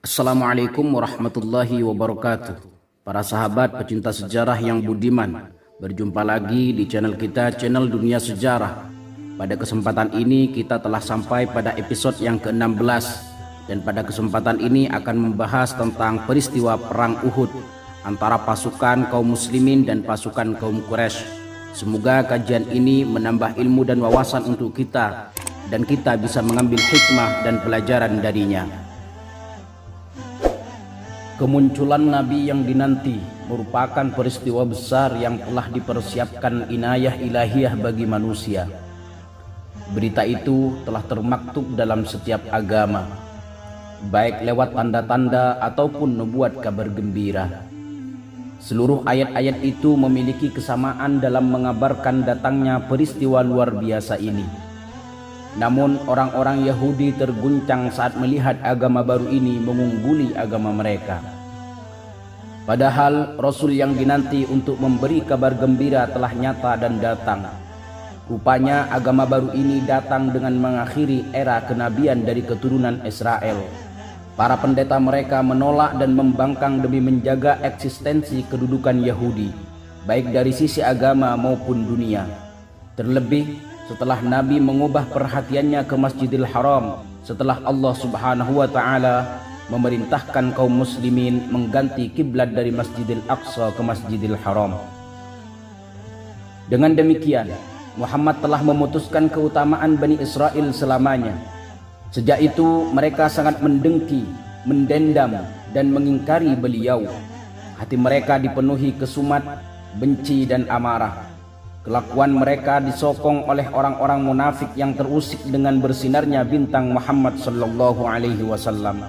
Assalamualaikum warahmatullahi wabarakatuh. Para sahabat pecinta sejarah yang budiman, berjumpa lagi di channel kita, channel Dunia Sejarah. Pada kesempatan ini kita telah sampai pada episode yang ke-16, dan pada kesempatan ini akan membahas tentang peristiwa perang Uhud antara pasukan kaum muslimin dan pasukan kaum Quraisy. Semoga kajian ini menambah ilmu dan wawasan untuk kita, dan kita bisa mengambil hikmah dan pelajaran darinya. Kemunculan Nabi yang dinanti merupakan peristiwa besar yang telah dipersiapkan inayah ilahiyah bagi manusia. Berita itu telah termaktub dalam setiap agama, baik lewat tanda-tanda ataupun nubuat kabar gembira. Seluruh ayat-ayat itu memiliki kesamaan dalam mengabarkan datangnya peristiwa luar biasa ini. Namun orang-orang Yahudi terguncang saat melihat agama baru ini mengungguli agama mereka. Padahal Rasul yang dinanti untuk memberi kabar gembira telah nyata dan datang. Rupanya agama baru ini datang dengan mengakhiri era kenabian dari keturunan Israel. Para pendeta mereka menolak dan membangkang demi menjaga eksistensi kedudukan Yahudi, baik dari sisi agama maupun dunia. Terlebih setelah Nabi mengubah perhatiannya ke Masjidil Haram, setelah Allah Subhanahu wa Ta'ala memerintahkan kaum muslimin mengganti kiblat dari Masjidil Aqsa ke Masjidil Haram. Dengan demikian, Muhammad telah memutuskan keutamaan Bani Israel selamanya. Sejak itu mereka sangat mendengki, mendendam, dan mengingkari beliau. Hati mereka dipenuhi kesumat, benci, dan amarah. Kelakuan mereka disokong oleh orang-orang munafik yang terusik dengan bersinarnya bintang Muhammad sallallahu alaihi wasallam.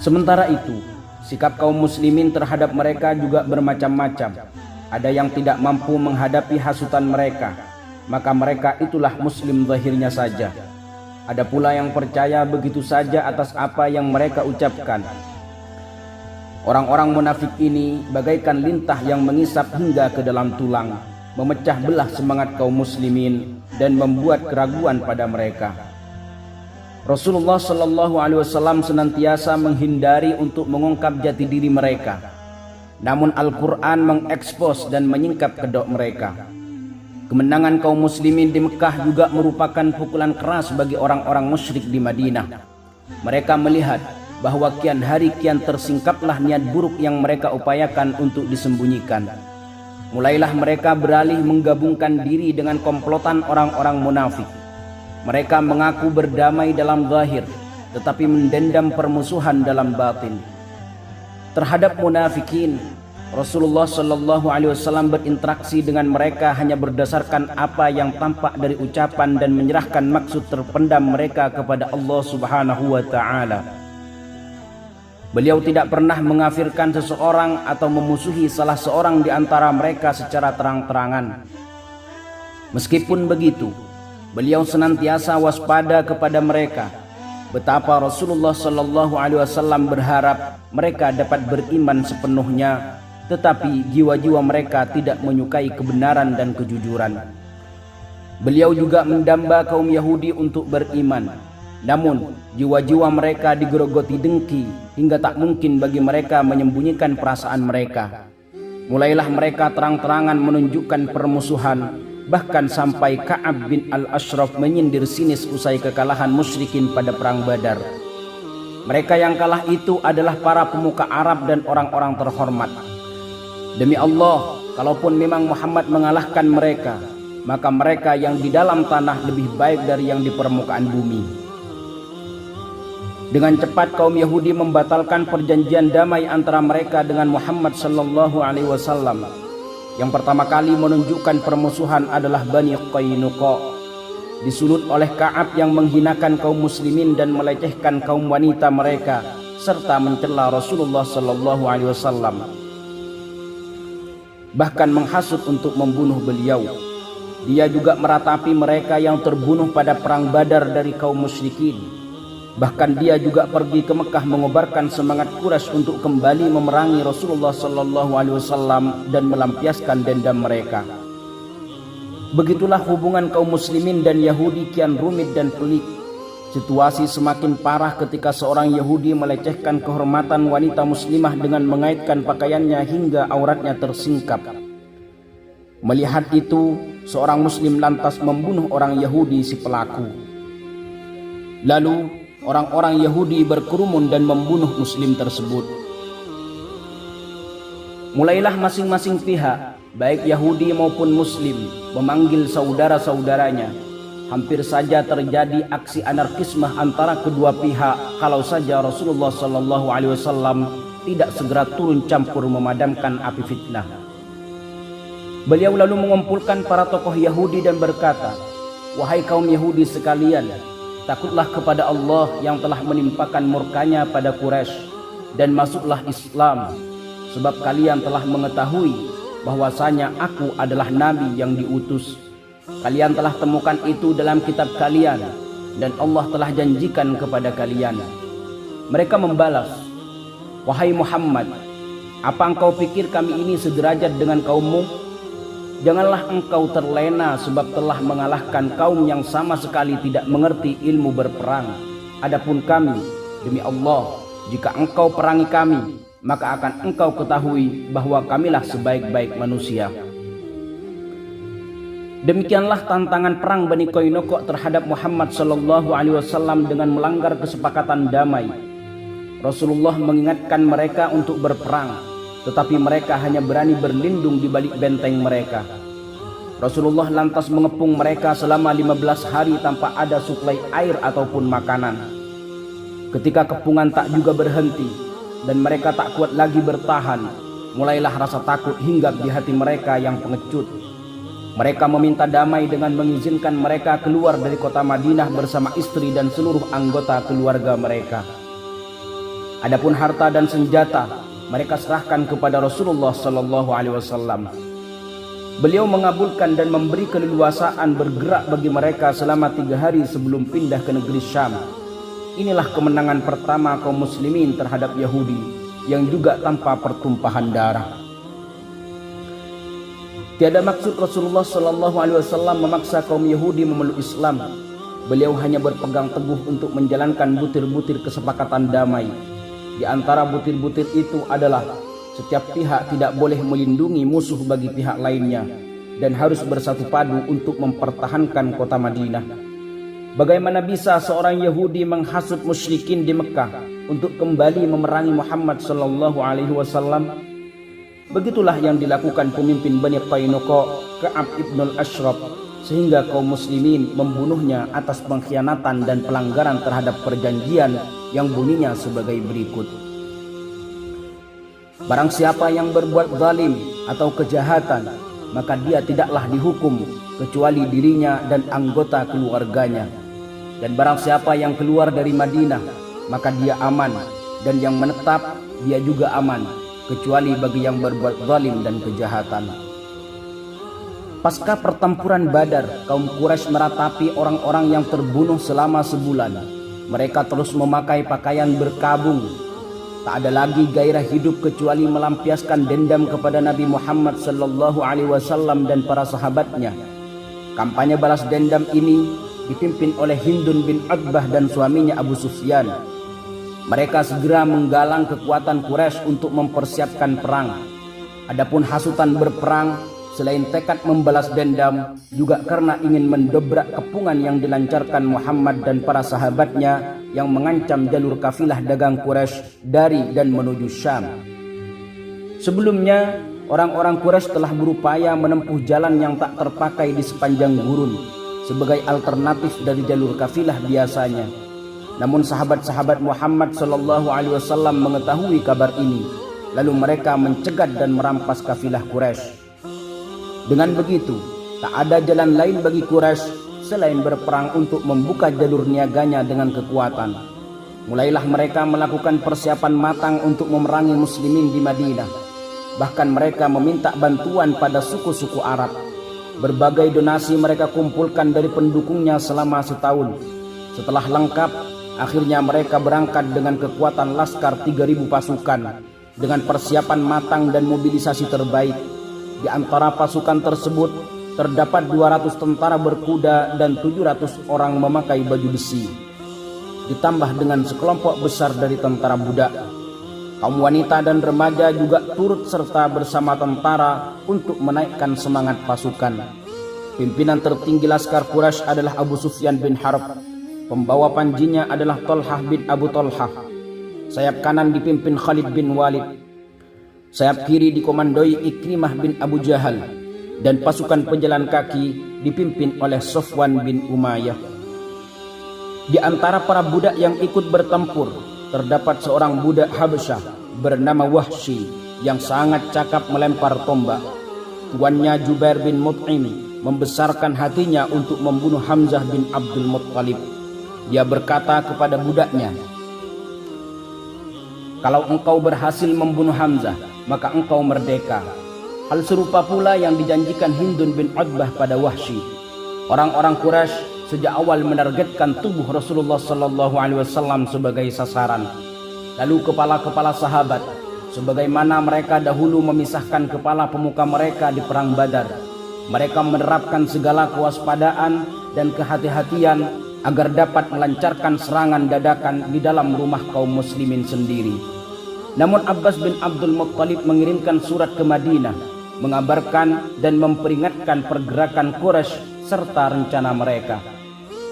Sementara itu, sikap kaum muslimin terhadap mereka juga bermacam-macam. Ada yang tidak mampu menghadapi hasutan mereka, maka mereka itulah muslim zahirnya saja. Ada pula yang percaya begitu saja atas apa yang mereka ucapkan. Orang-orang munafik ini bagaikan lintah yang mengisap hingga ke dalam tulang, memecah belah semangat kaum muslimin dan membuat keraguan pada mereka. Rasulullah Shallallahu Alaihi Wasallam senantiasa menghindari untuk mengungkap jati diri mereka. Namun Al-Quran mengekspos dan menyingkap kedok mereka. Kemenangan kaum muslimin di Mekah juga merupakan pukulan keras bagi orang-orang musyrik di Madinah. Mereka melihat bahwa kian hari kian tersingkaplah niat buruk yang mereka upayakan untuk disembunyikan. Mulailah mereka beralih menggabungkan diri dengan komplotan orang-orang munafik. Mereka mengaku berdamai dalam zahir, tetapi mendendam permusuhan dalam batin. Terhadap munafikin, Rasulullah Shallallahu Alaihi Wasallam berinteraksi dengan mereka hanya berdasarkan apa yang tampak dari ucapan dan menyerahkan maksud terpendam mereka kepada Allah Subhanahu wa Ta'ala. Beliau tidak pernah mengafirkan seseorang atau memusuhi salah seorang di antara mereka secara terang-terangan. Meskipun begitu, beliau senantiasa waspada kepada mereka. Betapa Rasulullah Sallallahu Alaihi Wasallam berharap mereka dapat beriman sepenuhnya, tetapi jiwa-jiwa mereka tidak menyukai kebenaran dan kejujuran. Beliau juga mendamba kaum Yahudi untuk beriman. Namun jiwa-jiwa mereka digerogoti dengki hingga tak mungkin bagi mereka menyembunyikan perasaan mereka. Mulailah mereka terang-terangan menunjukkan permusuhan, bahkan sampai Ka'ab bin Al-Ashraf menyindir sinis usai kekalahan musyrikin pada perang Badar. Mereka yang kalah itu adalah para pemuka Arab dan orang-orang terhormat. Demi Allah, kalaupun memang Muhammad mengalahkan mereka, maka mereka yang di dalam tanah lebih baik dari yang di permukaan bumi. Dengan cepat kaum Yahudi membatalkan perjanjian damai antara mereka dengan Muhammad sallallahu alaihi wasallam. Yang pertama kali menunjukkan permusuhan adalah Bani Qainuqa, disulut oleh Ka'ab yang menghinakan kaum muslimin dan melecehkan kaum wanita mereka serta mencela Rasulullah sallallahu alaihi wasallam. Bahkan menghasut untuk membunuh beliau. Dia juga meratapi mereka yang terbunuh pada perang Badar dari kaum musyrikin. Bahkan dia juga pergi ke Mekah mengobarkan semangat Quraisy untuk kembali memerangi Rasulullah Sallallahu Alaihi Wasallam dan melampiaskan dendam mereka. Begitulah hubungan kaum muslimin dan Yahudi kian rumit dan pelik. Situasi semakin parah ketika seorang Yahudi melecehkan kehormatan wanita muslimah dengan mengaitkan pakaiannya hingga auratnya tersingkap. Melihat itu, seorang muslim lantas membunuh orang Yahudi si pelaku. Lalu, orang-orang Yahudi berkerumun dan membunuh muslim tersebut. Mulailah masing-masing pihak, baik Yahudi maupun muslim, memanggil saudara-saudaranya. Hampir saja terjadi aksi anarkisme antara kedua pihak kalau saja Rasulullah SAW tidak segera turun campur memadamkan api fitnah. Beliau lalu mengumpulkan para tokoh Yahudi dan berkata, "Wahai kaum Yahudi sekalian, takutlah kepada Allah yang telah menimpakan murkanya pada Quraisy dan masuklah Islam, sebab kalian telah mengetahui bahwasanya aku adalah nabi yang diutus. Kalian telah temukan itu dalam kitab kalian dan Allah telah janjikan kepada kalian." Mereka membalas, "Wahai Muhammad, apa engkau pikir kami ini sederajat dengan kaummu? Janganlah engkau terlena sebab telah mengalahkan kaum yang sama sekali tidak mengerti ilmu berperang. Adapun kami, demi Allah, jika engkau perangi kami, maka akan engkau ketahui bahwa kamilah sebaik-baik manusia." Demikianlah tantangan perang Bani Qainuqa terhadap Muhammad SAW dengan melanggar kesepakatan damai. Rasulullah mengingatkan mereka untuk berperang, tetapi mereka hanya berani berlindung di balik benteng mereka. Rasulullah lantas mengepung mereka selama 15 hari tanpa ada suplai air ataupun makanan. Ketika kepungan tak juga berhenti dan mereka tak kuat lagi bertahan, mulailah rasa takut hinggap di hati mereka yang pengecut. Mereka meminta damai dengan mengizinkan mereka keluar dari kota Madinah bersama istri dan seluruh anggota keluarga mereka. Adapun harta dan senjata mereka serahkan kepada Rasulullah SAW. Beliau mengabulkan dan memberi keleluasaan bergerak bagi mereka selama 3 hari sebelum pindah ke negeri Syam. Inilah kemenangan pertama kaum muslimin terhadap Yahudi yang juga tanpa pertumpahan darah. Tiada maksud Rasulullah SAW memaksa kaum Yahudi memeluk Islam. Beliau hanya berpegang teguh untuk menjalankan butir-butir kesepakatan damai. Di antara butir-butir itu adalah setiap pihak tidak boleh melindungi musuh bagi pihak lainnya dan harus bersatu padu untuk mempertahankan kota Madinah. Bagaimana bisa seorang Yahudi menghasut musyrikin di Mekah untuk kembali memerangi Muhammad SAW? Begitulah yang dilakukan pemimpin Bani Qainuqa, Ka'ab ibn al-Ashraf, sehingga kaum muslimin membunuhnya atas pengkhianatan dan pelanggaran terhadap perjanjian yang bunyinya sebagai berikut. Barang siapa yang berbuat zalim atau kejahatan, maka dia tidaklah dihukum kecuali dirinya dan anggota keluarganya. Dan barang siapa yang keluar dari Madinah, maka dia aman, dan yang menetap dia juga aman, kecuali bagi yang berbuat zalim dan kejahatan. Pasca pertempuran Badar, kaum Quraisy meratapi orang-orang yang terbunuh selama sebulan. Mereka terus memakai pakaian berkabung. Tak ada lagi gairah hidup kecuali melampiaskan dendam kepada Nabi Muhammad SAW dan para sahabatnya. Kampanye balas dendam ini dipimpin oleh Hindun bin Utbah dan suaminya Abu Sufyan. Mereka segera menggalang kekuatan Quraisy untuk mempersiapkan perang. Adapun hasutan berperang, selain tekad membalas dendam, juga karena ingin mendobrak kepungan yang dilancarkan Muhammad dan para sahabatnya yang mengancam jalur kafilah dagang Quraisy dari dan menuju Syam. Sebelumnya, orang-orang Quraisy telah berupaya menempuh jalan yang tak terpakai di sepanjang gurun sebagai alternatif dari jalur kafilah biasanya. Namun sahabat-sahabat Muhammad SAW mengetahui kabar ini, lalu mereka mencegat dan merampas kafilah Quraisy. Dengan begitu, tak ada jalan lain bagi Quraisy selain berperang untuk membuka jalur niaganya dengan kekuatan. Mulailah mereka melakukan persiapan matang untuk memerangi muslimin di Madinah. Bahkan mereka meminta bantuan pada suku-suku Arab. Berbagai donasi mereka kumpulkan dari pendukungnya selama setahun. Setelah lengkap, akhirnya mereka berangkat dengan kekuatan laskar 3.000 pasukan dengan persiapan matang dan mobilisasi terbaik. Di antara pasukan tersebut terdapat 200 tentara berkuda dan 700 orang memakai baju besi. ditambah dengan sekelompok besar dari tentara budak. Kaum wanita dan remaja juga turut serta bersama tentara untuk menaikkan semangat pasukan. Pimpinan tertinggi laskar Quraisy adalah Abu Sufyan bin Harb. Pembawa panjinya adalah Thalhah bin Abu Thalhah. Sayap kanan dipimpin Khalid bin Walid. Sayap kiri dikomandoi Ikrimah bin Abu Jahal. Dan pasukan pejalan kaki dipimpin oleh Safwan bin Umayyah. Di antara para budak yang ikut bertempur, terdapat seorang budak Habasyah bernama Wahsy yang sangat cakap melempar tombak. Tuannya Jubair bin Mut'im membesarkan hatinya untuk membunuh Hamzah bin Abdul Muttalib. Dia berkata kepada budaknya, "Kalau engkau berhasil membunuh Hamzah, maka engkau merdeka." Hal serupa pula yang dijanjikan Hindun bin Utbah pada Wahsy. Orang-orang Quraisy sejak awal menargetkan tubuh Rasulullah SAW sebagai sasaran. Lalu kepala-kepala sahabat, sebagaimana mereka dahulu memisahkan kepala pemuka mereka di perang Badar, mereka menerapkan segala kewaspadaan dan kehati-hatian agar dapat melancarkan serangan dadakan di dalam rumah kaum muslimin sendiri. Namun Abbas bin Abdul Muttalib mengirimkan surat ke Madinah mengabarkan dan memperingatkan pergerakan Quraisy serta rencana mereka.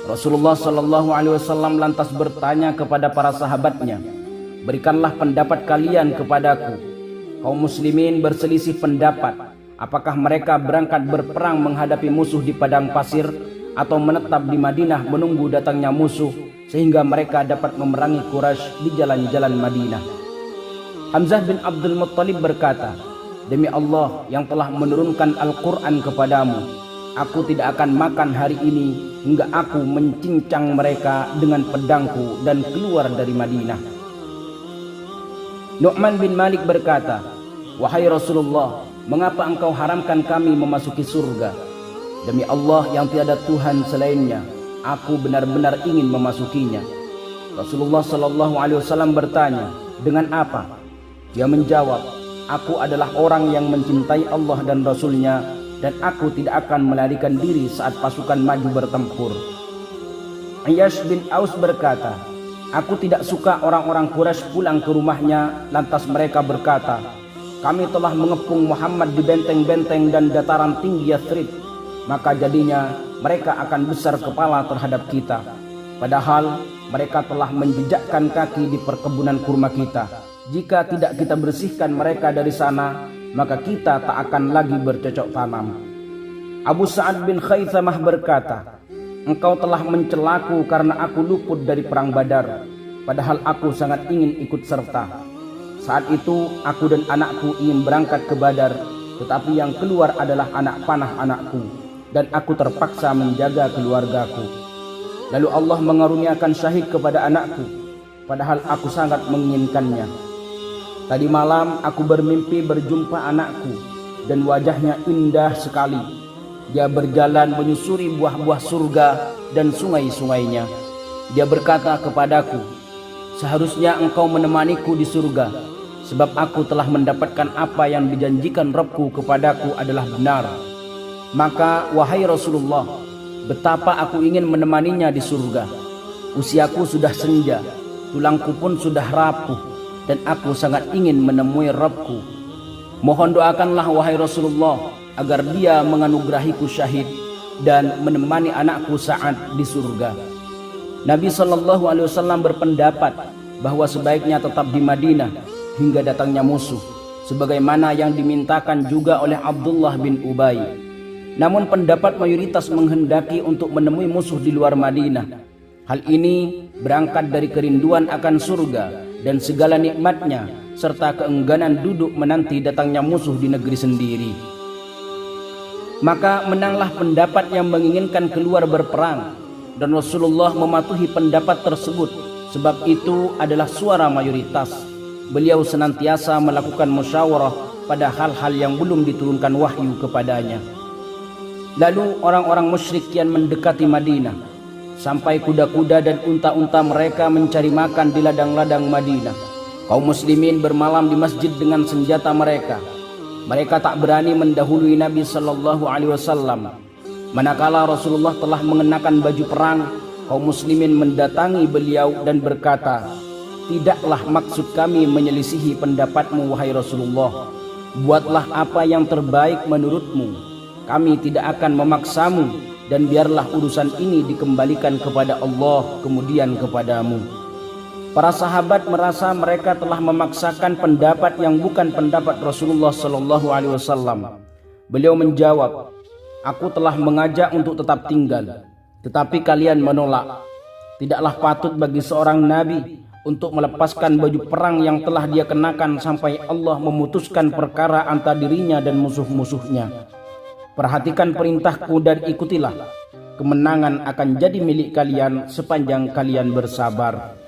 Rasulullah SAW lantas bertanya kepada para sahabatnya, "Berikanlah pendapat kalian kepadaku." Kaum muslimin berselisih pendapat, apakah mereka berangkat berperang menghadapi musuh di padang pasir atau menetap di Madinah menunggu datangnya musuh sehingga mereka dapat memerangi Quraisy di jalan-jalan Madinah. Hamzah bin Abdul Muttalib berkata, "Demi Allah yang telah menurunkan Al-Quran kepadamu, aku tidak akan makan hari ini hingga aku mencincang mereka dengan pedangku dan keluar dari Madinah." Nu'man bin Malik berkata, "Wahai Rasulullah, mengapa engkau haramkan kami memasuki surga? Demi Allah yang tiada Tuhan selainnya, aku benar-benar ingin memasukinya." Rasulullah SAW bertanya, "Dengan apa?" Dia menjawab, "Aku adalah orang yang mencintai Allah dan Rasulnya, dan aku tidak akan melarikan diri saat pasukan maju bertempur." Ayyash bin Aus berkata, "Aku tidak suka orang-orang Quraisy pulang ke rumahnya, lantas mereka berkata, 'Kami telah mengepung Muhammad di benteng-benteng dan dataran tinggi Yathrib, maka jadinya mereka akan besar kepala terhadap kita. Padahal mereka telah menjejakkan kaki di perkebunan kurma kita. Jika tidak kita bersihkan mereka dari sana, maka kita tak akan lagi bercocok tanam.'" Abu Sa'ad bin Khaythamah berkata, "Engkau telah mencelaku karena aku luput dari perang Badar, padahal aku sangat ingin ikut serta. Saat itu aku dan anakku ingin berangkat ke Badar, tetapi yang keluar adalah anak panah anakku, dan aku terpaksa menjaga keluargaku. Lalu Allah mengaruniakan syahid kepada anakku, padahal aku sangat menginginkannya. Tadi malam aku bermimpi berjumpa anakku, dan wajahnya indah sekali. Dia berjalan menyusuri buah-buah surga dan sungai-sungainya. Dia berkata kepadaku, 'Seharusnya engkau menemaniku di surga, sebab aku telah mendapatkan apa yang dijanjikan Rabbku kepadaku adalah benar.' Maka wahai Rasulullah, betapa aku ingin menemaninya di surga. Usiaku sudah senja, tulangku pun sudah rapuh, dan aku sangat ingin menemui Rabbku. Mohon doakanlah wahai Rasulullah agar dia menganugerahiku syahid dan menemani anakku Sa'ad di surga." Nabi SAW berpendapat bahwa sebaiknya tetap di Madinah hingga datangnya musuh, sebagaimana yang dimintakan juga oleh Abdullah bin Ubay. Namun pendapat mayoritas menghendaki untuk menemui musuh di luar Madinah. Hal ini berangkat dari kerinduan akan surga dan segala nikmatnya, serta keengganan duduk menanti datangnya musuh di negeri sendiri. Maka menanglah pendapat yang menginginkan keluar berperang, dan Rasulullah mematuhi pendapat tersebut, sebab itu adalah suara mayoritas. Beliau senantiasa melakukan musyawarah pada hal-hal yang belum diturunkan wahyu kepadanya. Lalu orang-orang musyrik kian mendekati Madinah, sampai kuda-kuda dan unta-unta mereka mencari makan di ladang-ladang Madinah. Kaum muslimin bermalam di masjid dengan senjata mereka. Mereka tak berani mendahului Nabi SAW. Manakala Rasulullah telah mengenakan baju perang, kaum muslimin mendatangi beliau dan berkata, "Tidaklah maksud kami menyelisihi pendapatmu wahai Rasulullah. Buatlah apa yang terbaik menurutmu. Kami tidak akan memaksamu dan biarlah urusan ini dikembalikan kepada Allah kemudian kepadamu." Para sahabat merasa mereka telah memaksakan pendapat yang bukan pendapat Rasulullah SAW. Beliau menjawab, "Aku telah mengajak untuk tetap tinggal, tetapi kalian menolak. Tidaklah patut bagi seorang nabi untuk melepaskan baju perang yang telah dia kenakan sampai Allah memutuskan perkara antara dirinya dan musuh-musuhnya. Perhatikan perintahku dan ikutilah. Kemenangan akan jadi milik kalian sepanjang kalian bersabar."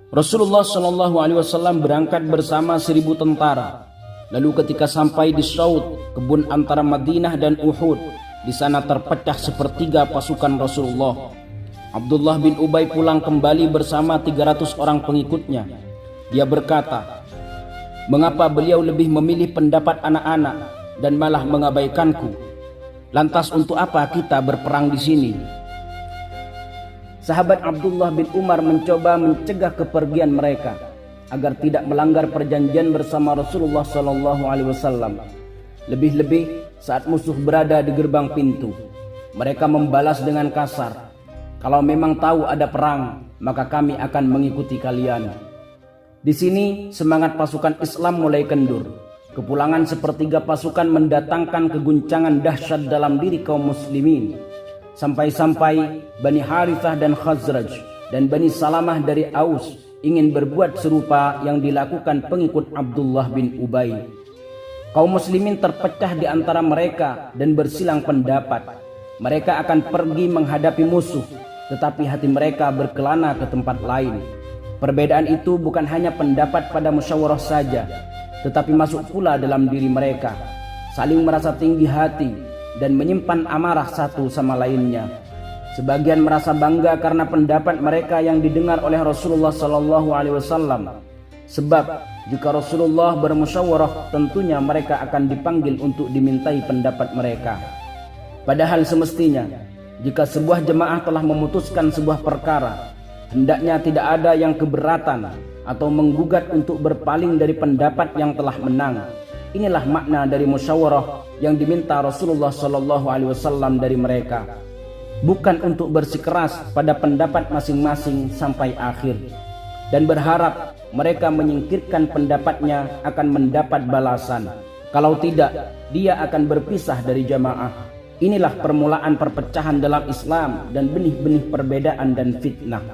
Rasulullah SAW berangkat bersama 1.000 tentara. Lalu ketika sampai di Saud, kebun antara Madinah dan Uhud, di sana terpecah sepertiga pasukan Rasulullah. Abdullah bin Ubay pulang kembali bersama 300 orang pengikutnya. Dia berkata, "Mengapa beliau lebih memilih pendapat anak-anak dan malah mengabaikanku? Lantas untuk apa kita berperang di sini?" Sahabat Abdullah bin Umar mencoba mencegah kepergian mereka agar tidak melanggar perjanjian bersama Rasulullah SAW. Lebih-lebih saat musuh berada di gerbang pintu, mereka membalas dengan kasar, "Kalau memang tahu ada perang, maka kami akan mengikuti kalian." Di sini semangat pasukan Islam mulai kendur. Kepulangan sepertiga pasukan mendatangkan keguncangan dahsyat dalam diri kaum muslimin. Sampai-sampai Bani Harithah dan Khazraj dan Bani Salamah dari Aus ingin berbuat serupa yang dilakukan pengikut Abdullah bin Ubay. Kaum muslimin terpecah di antara mereka dan bersilang pendapat. Mereka akan pergi menghadapi musuh, tetapi hati mereka berkelana ke tempat lain. Perbedaan itu bukan hanya pendapat pada musyawarah saja, tetapi masuk pula dalam diri mereka, saling merasa tinggi hati dan menyimpan amarah satu sama lainnya. Sebagian merasa bangga karena pendapat mereka yang didengar oleh Rasulullah SAW. Sebab jika Rasulullah bermusyawarah, tentunya mereka akan dipanggil untuk dimintai pendapat mereka. Padahal semestinya, jika sebuah jemaah telah memutuskan sebuah perkara, hendaknya tidak ada yang keberatan atau menggugat untuk berpaling dari pendapat yang telah menang. Inilah makna dari musyawarah yang diminta Rasulullah SAW dari mereka. Bukan untuk bersikeras pada pendapat masing-masing sampai akhir dan berharap mereka menyingkirkan pendapatnya akan mendapat balasan. Kalau tidak, dia akan berpisah dari jamaah. Inilah permulaan perpecahan dalam Islam dan benih-benih perbedaan dan fitnah.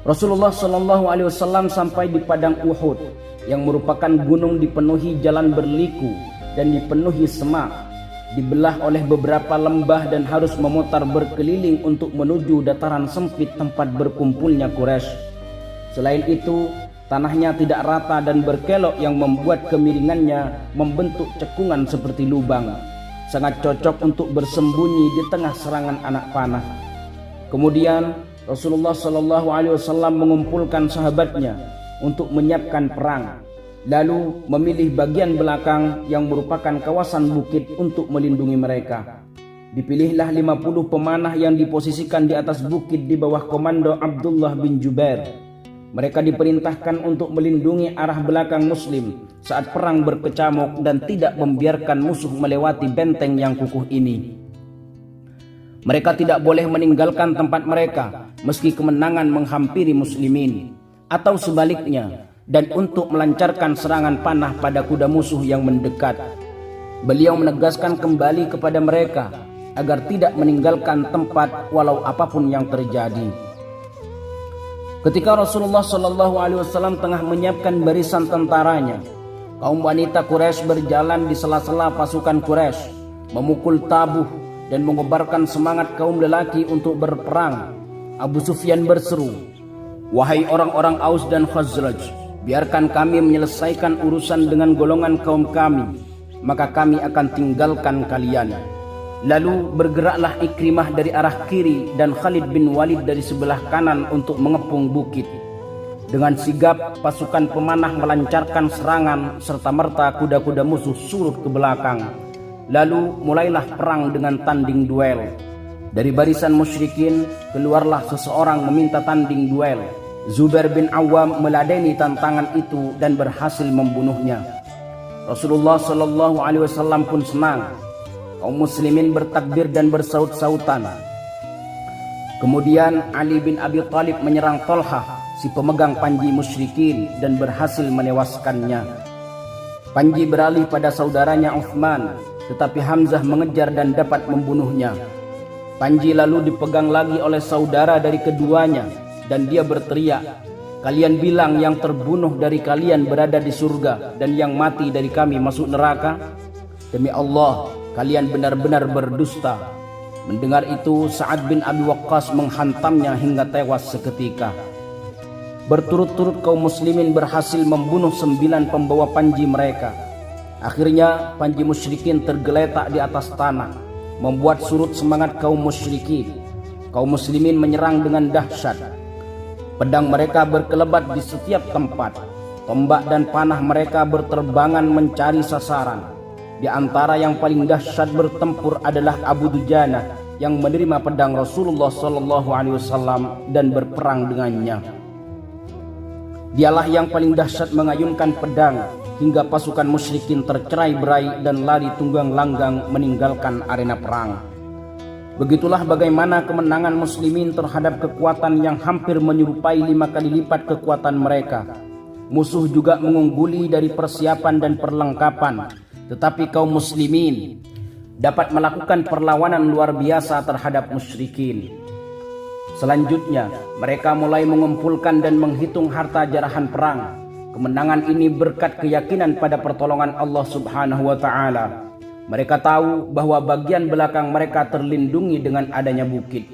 Rasulullah SAW sampai di padang Uhud yang merupakan gunung dipenuhi jalan berliku dan dipenuhi semak, dibelah oleh beberapa lembah dan harus memutar berkeliling untuk menuju dataran sempit tempat berkumpulnya Quraisy. Selain itu, tanahnya tidak rata dan berkelok yang membuat kemiringannya membentuk cekungan seperti lubang. Sangat cocok untuk bersembunyi di tengah serangan anak panah. Kemudian Rasulullah SAW mengumpulkan sahabatnya untuk menyiapkan perang, lalu memilih bagian belakang yang merupakan kawasan bukit untuk melindungi mereka. Dipilihlah 50 pemanah yang diposisikan di atas bukit di bawah komando Abdullah bin Jubair. Mereka diperintahkan untuk melindungi arah belakang muslim saat perang berkecamuk dan tidak membiarkan musuh melewati benteng yang kukuh ini. Mereka tidak boleh meninggalkan tempat mereka meski kemenangan menghampiri muslimin, atau sebaliknya, dan untuk melancarkan serangan panah pada kuda musuh yang mendekat. Beliau menegaskan kembali kepada mereka agar tidak meninggalkan tempat walau apapun yang terjadi. Ketika Rasulullah SAW tengah menyiapkan barisan tentaranya, kaum wanita Quraisy berjalan di sela-sela pasukan Quraisy, memukul tabuh dan mengobarkan semangat kaum lelaki untuk berperang. Abu Sufyan berseru, "Wahai orang-orang Aus dan Khazraj, biarkan kami menyelesaikan urusan dengan golongan kaum kami, maka kami akan tinggalkan kalian." Lalu bergeraklah Ikrimah dari arah kiri dan Khalid bin Walid dari sebelah kanan untuk mengepung bukit. Dengan sigap pasukan pemanah melancarkan serangan serta merta kuda-kuda musuh surut ke belakang. Lalu mulailah perang dengan tanding duel. Dari barisan musyrikin keluarlah seseorang meminta tanding duel. Zubair bin Awam meladeni tantangan itu dan berhasil membunuhnya. Rasulullah Shallallahu Alaihi Wasallam pun senang. Kaum muslimin bertakbir dan bersaut-sautan. Kemudian Ali bin Abi Thalib menyerang Thalhah, si pemegang panji musyrikin, dan berhasil menewaskannya. Panji beralih pada saudaranya Uthman, tetapi Hamzah mengejar dan dapat membunuhnya. Panji lalu dipegang lagi oleh saudara dari keduanya, dan dia berteriak, "Kalian bilang yang terbunuh dari kalian berada di surga dan yang mati dari kami masuk neraka? Demi Allah, kalian benar-benar berdusta." Mendengar itu, Sa'ad bin Abi Waqqas menghantamnya hingga tewas seketika. Berturut-turut kaum muslimin berhasil membunuh 9 pembawa panji mereka. Akhirnya panji musyrikin tergeletak di atas tanah, membuat surut semangat kaum musyrikin. Kaum muslimin menyerang dengan dahsyat. Pedang mereka berkelebat di setiap tempat. Tombak dan panah mereka berterbangan mencari sasaran. Di antara yang paling dahsyat bertempur adalah Abu Dujana yang menerima pedang Rasulullah Shallallahu Alaihi Wasallam dan berperang dengannya. Dialah yang paling dahsyat mengayunkan pedang hingga pasukan musyrikin tercerai-berai dan lari tunggang langgang meninggalkan arena perang. Begitulah bagaimana kemenangan muslimin terhadap kekuatan yang hampir menyerupai 5 kali lipat kekuatan mereka. Musuh juga mengungguli dari persiapan dan perlengkapan, tetapi kaum muslimin dapat melakukan perlawanan luar biasa terhadap musyrikin. Selanjutnya, mereka mulai mengumpulkan dan menghitung harta jarahan perang. Kemenangan ini berkat keyakinan pada pertolongan Allah Subhanahu wa Ta'ala. Mereka tahu bahwa bagian belakang mereka terlindungi dengan adanya bukit.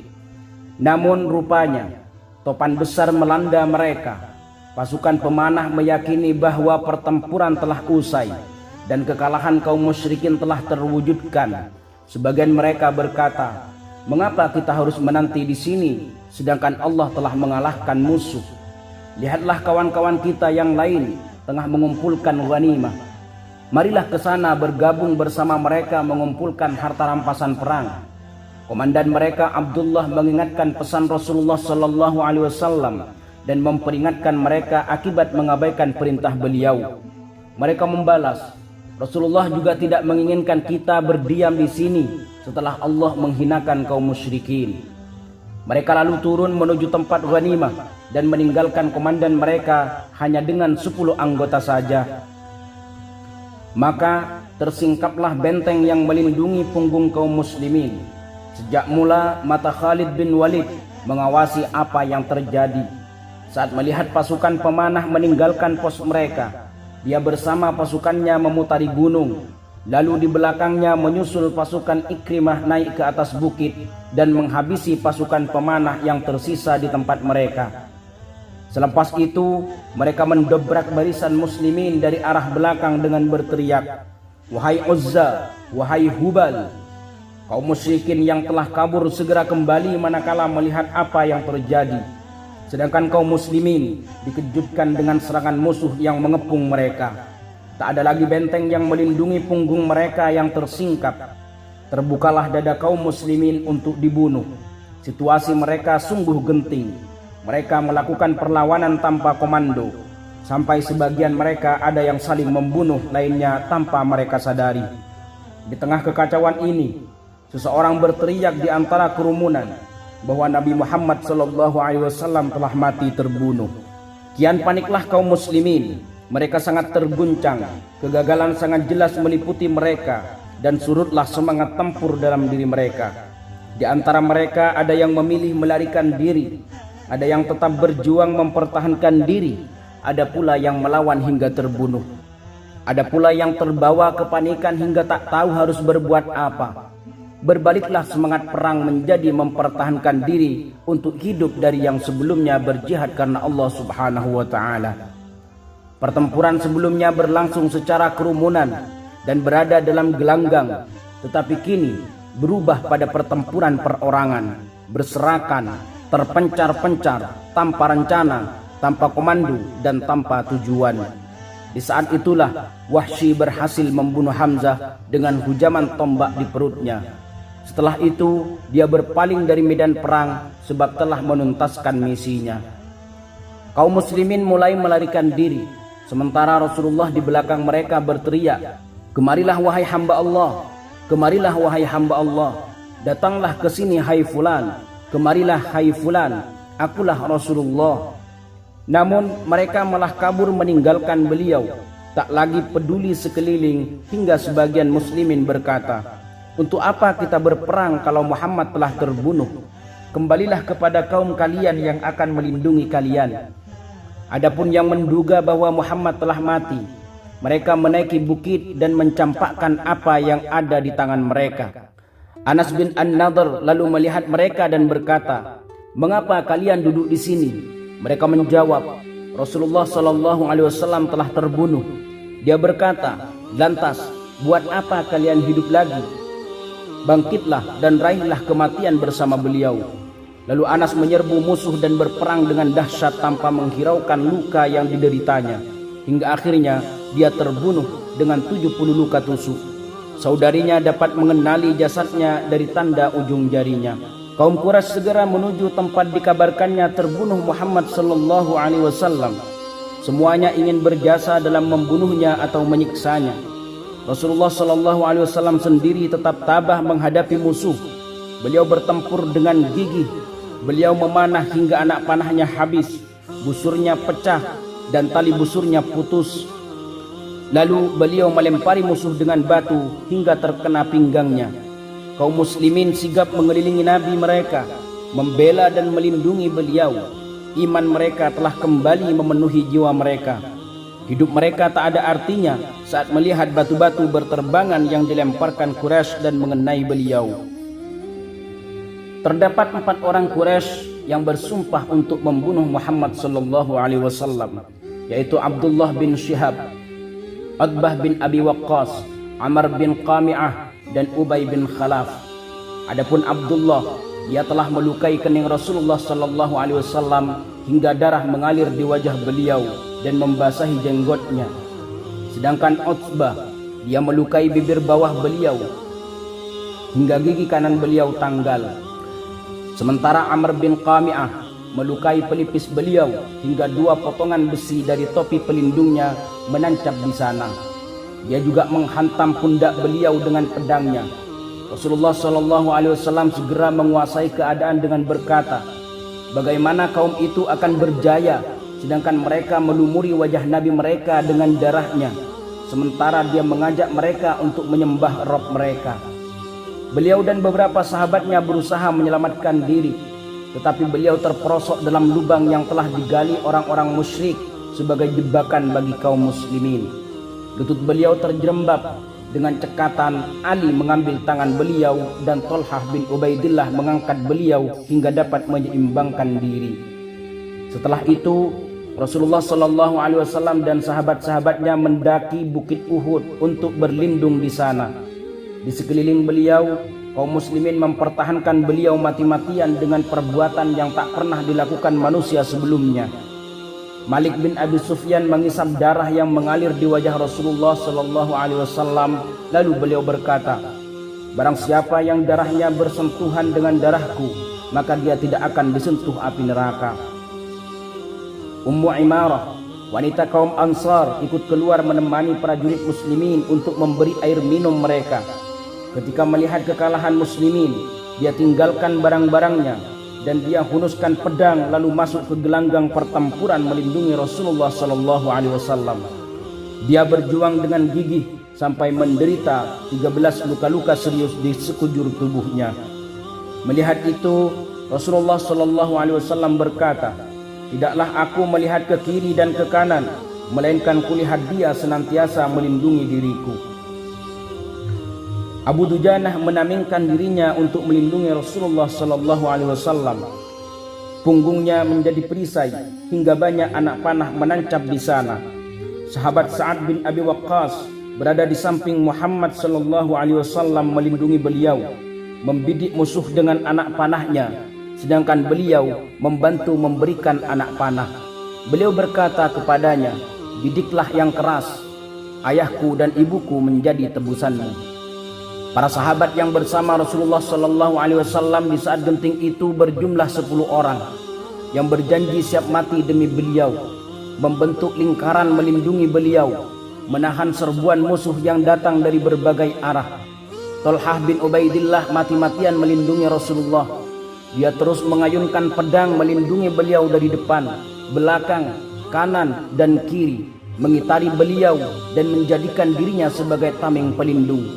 Namun rupanya, topan besar melanda mereka. Pasukan pemanah meyakini bahwa pertempuran telah usai dan kekalahan kaum musyrikin telah terwujudkan. Sebagian mereka berkata, "Mengapa kita harus menanti di sini sedangkan Allah telah mengalahkan musuh? Lihatlah kawan-kawan kita yang lain tengah mengumpulkan ghanimah. Marilah ke sana bergabung bersama mereka mengumpulkan harta rampasan perang." Komandan mereka Abdullah mengingatkan pesan Rasulullah Sallallahu Alaihi Wasallam dan memperingatkan mereka akibat mengabaikan perintah beliau. Mereka membalas, "Rasulullah juga tidak menginginkan kita berdiam di sini setelah Allah menghinakan kaum musyrikin." Mereka lalu turun menuju tempat ghanimah dan meninggalkan komandan mereka hanya dengan 10 anggota saja. Maka tersingkaplah benteng yang melindungi punggung kaum muslimin. Sejak mula mata Khalid bin Walid mengawasi apa yang terjadi. Saat melihat pasukan pemanah meninggalkan pos mereka, dia bersama pasukannya memutari gunung. Lalu di belakangnya menyusul pasukan Ikrimah naik ke atas bukit dan menghabisi pasukan pemanah yang tersisa di tempat mereka. Selepas itu, mereka mendobrak barisan muslimin dari arah belakang dengan berteriak, "Wahai Uzza, wahai Hubal!" Kaum musyrikin yang telah kabur segera kembali manakala melihat apa yang terjadi. Sedangkan kaum muslimin dikejutkan dengan serangan musuh yang mengepung mereka. Tak ada lagi benteng yang melindungi punggung mereka yang tersingkap. Terbukalah dada kaum muslimin untuk dibunuh. Situasi mereka sungguh genting. Mereka melakukan perlawanan tanpa komando. Sampai sebagian mereka ada yang saling membunuh lainnya tanpa mereka sadari. Di tengah kekacauan ini, seseorang berteriak di antara kerumunan bahwa Nabi Muhammad SAW telah mati terbunuh. Kian paniklah kaum muslimin. Mereka sangat terguncang. Kegagalan sangat jelas meliputi mereka dan surutlah semangat tempur dalam diri mereka. Di antara mereka ada yang memilih melarikan diri, ada yang tetap berjuang mempertahankan diri, ada pula yang melawan hingga terbunuh. Ada pula yang terbawa kepanikan hingga tak tahu harus berbuat apa. Berbaliklah semangat perang menjadi mempertahankan diri untuk hidup dari yang sebelumnya berjihad karena Allah Subhanahu wa Ta'ala. Pertempuran sebelumnya berlangsung secara kerumunan dan berada dalam gelanggang, tetapi kini berubah pada pertempuran perorangan, berserakan, terpencar-pencar, tanpa rencana, tanpa komando, dan tanpa tujuan. Di saat itulah Wahsy berhasil membunuh Hamzah dengan hujaman tombak di perutnya. Setelah itu dia berpaling dari medan perang sebab telah menuntaskan misinya. Kaum muslimin mulai melarikan diri, sementara Rasulullah di belakang mereka berteriak, "Kemarilah wahai hamba Allah, kemarilah wahai hamba Allah, datanglah ke sini hai fulan, kemarilah hai fulan, akulah Rasulullah." Namun mereka malah kabur meninggalkan beliau, tak lagi peduli sekeliling, hingga sebagian muslimin berkata, "Untuk apa kita berperang kalau Muhammad telah terbunuh? Kembalilah kepada kaum kalian yang akan melindungi kalian." Adapun yang menduga bahwa Muhammad telah mati, mereka menaiki bukit dan mencampakkan apa yang ada di tangan mereka. Anas bin An-Nadhr lalu melihat mereka dan berkata, "Mengapa kalian duduk di sini?" Mereka menjawab, "Rasulullah SAW telah terbunuh." Dia berkata, "Lantas, buat apa kalian hidup lagi? Bangkitlah dan raihlah kematian bersama beliau." Lalu Anas menyerbu musuh dan berperang dengan dahsyat tanpa menghiraukan luka yang dideritanya, hingga akhirnya dia terbunuh dengan 70 luka tusuk. Saudarinya dapat mengenali jasadnya dari tanda ujung jarinya. Kaum Quraisy segera menuju tempat dikabarkannya terbunuh Muhammad sallallahu alaihi wasallam. Semuanya ingin berjasa dalam membunuhnya atau menyiksanya. Rasulullah sallallahu alaihi wasallam sendiri tetap tabah menghadapi musuh. Beliau bertempur dengan gigih. Beliau memanah hingga anak panahnya habis, busurnya pecah dan tali busurnya putus. Lalu beliau melempari musuh dengan batu hingga terkena pinggangnya. Kaum muslimin sigap mengelilingi Nabi mereka, membela dan melindungi beliau. Iman mereka telah kembali memenuhi jiwa mereka. Hidup mereka tak ada artinya saat melihat batu-batu berterbangan yang dilemparkan Quraisy dan mengenai beliau. Terdapat 4 orang Quraisy yang bersumpah untuk membunuh Muhammad sallallahu alaihi wasallam, yaitu Abdullah bin Syihab, Utbah bin Abi Waqqas, Amr bin Qami'ah, dan Ubay bin Khalaf. Adapun Abdullah, dia telah melukai kening Rasulullah sallallahu alaihi wasallam hingga darah mengalir di wajah beliau dan membasahi jenggotnya. Sedangkan Utbah, dia melukai bibir bawah beliau hingga gigi kanan beliau tanggal. Sementara Amr bin Qami'ah melukai pelipis beliau hingga 2 potongan besi dari topi pelindungnya menancap di sana. Dia juga menghantam pundak beliau dengan pedangnya. Rasulullah SAW segera menguasai keadaan dengan berkata, "Bagaimana kaum itu akan berjaya sedangkan mereka melumuri wajah Nabi mereka dengan darahnya, sementara dia mengajak mereka untuk menyembah Rabb mereka." Beliau dan beberapa sahabatnya berusaha menyelamatkan diri, tetapi beliau terperosok dalam lubang yang telah digali orang-orang musyrik sebagai jebakan bagi kaum muslimin. Lutut beliau terjerembab. Dengan cekatan, Ali mengambil tangan beliau dan Thalhah bin Ubaidillah mengangkat beliau hingga dapat menyeimbangkan diri. Setelah itu, Rasulullah SAW dan sahabat-sahabatnya mendaki Bukit Uhud untuk berlindung di sana. Di sekeliling beliau, kaum muslimin mempertahankan beliau mati-matian dengan perbuatan yang tak pernah dilakukan manusia sebelumnya. Malik bin Abi Sufyan mengisap darah yang mengalir di wajah Rasulullah SAW. Lalu beliau berkata, "Barang siapa yang darahnya bersentuhan dengan darahku, maka dia tidak akan disentuh api neraka." Ummu Imarah, wanita kaum Ansar, ikut keluar menemani prajurit muslimin untuk memberi air minum mereka. Ketika melihat kekalahan muslimin, dia tinggalkan barang-barangnya dan dia hunuskan pedang lalu masuk ke gelanggang pertempuran melindungi Rasulullah SAW. Dia berjuang dengan gigih sampai menderita 13 luka-luka serius di sekujur tubuhnya. Melihat itu, Rasulullah SAW berkata, "Tidaklah aku melihat ke kiri dan ke kanan, melainkan kulihat dia senantiasa melindungi diriku." Abu Dujanah menamingkan dirinya untuk melindungi Rasulullah SAW. Punggungnya menjadi perisai hingga banyak anak panah menancap di sana. Sahabat Sa'ad bin Abi Waqqas berada di samping Muhammad SAW melindungi beliau, membidik musuh dengan anak panahnya, sedangkan beliau membantu memberikan anak panah. Beliau berkata kepadanya, "Bidiklah yang keras, ayahku dan ibuku menjadi tebusanmu." Para sahabat yang bersama Rasulullah sallallahu alaihi wasallam di saat genting itu berjumlah 10 orang yang berjanji siap mati demi beliau, membentuk lingkaran melindungi beliau, menahan serbuan musuh yang datang dari berbagai arah. Thalhah bin Ubaidillah mati-matian melindungi Rasulullah. Dia terus mengayunkan pedang melindungi beliau dari depan, belakang, kanan, dan kiri, mengitari beliau dan menjadikan dirinya sebagai tameng pelindung.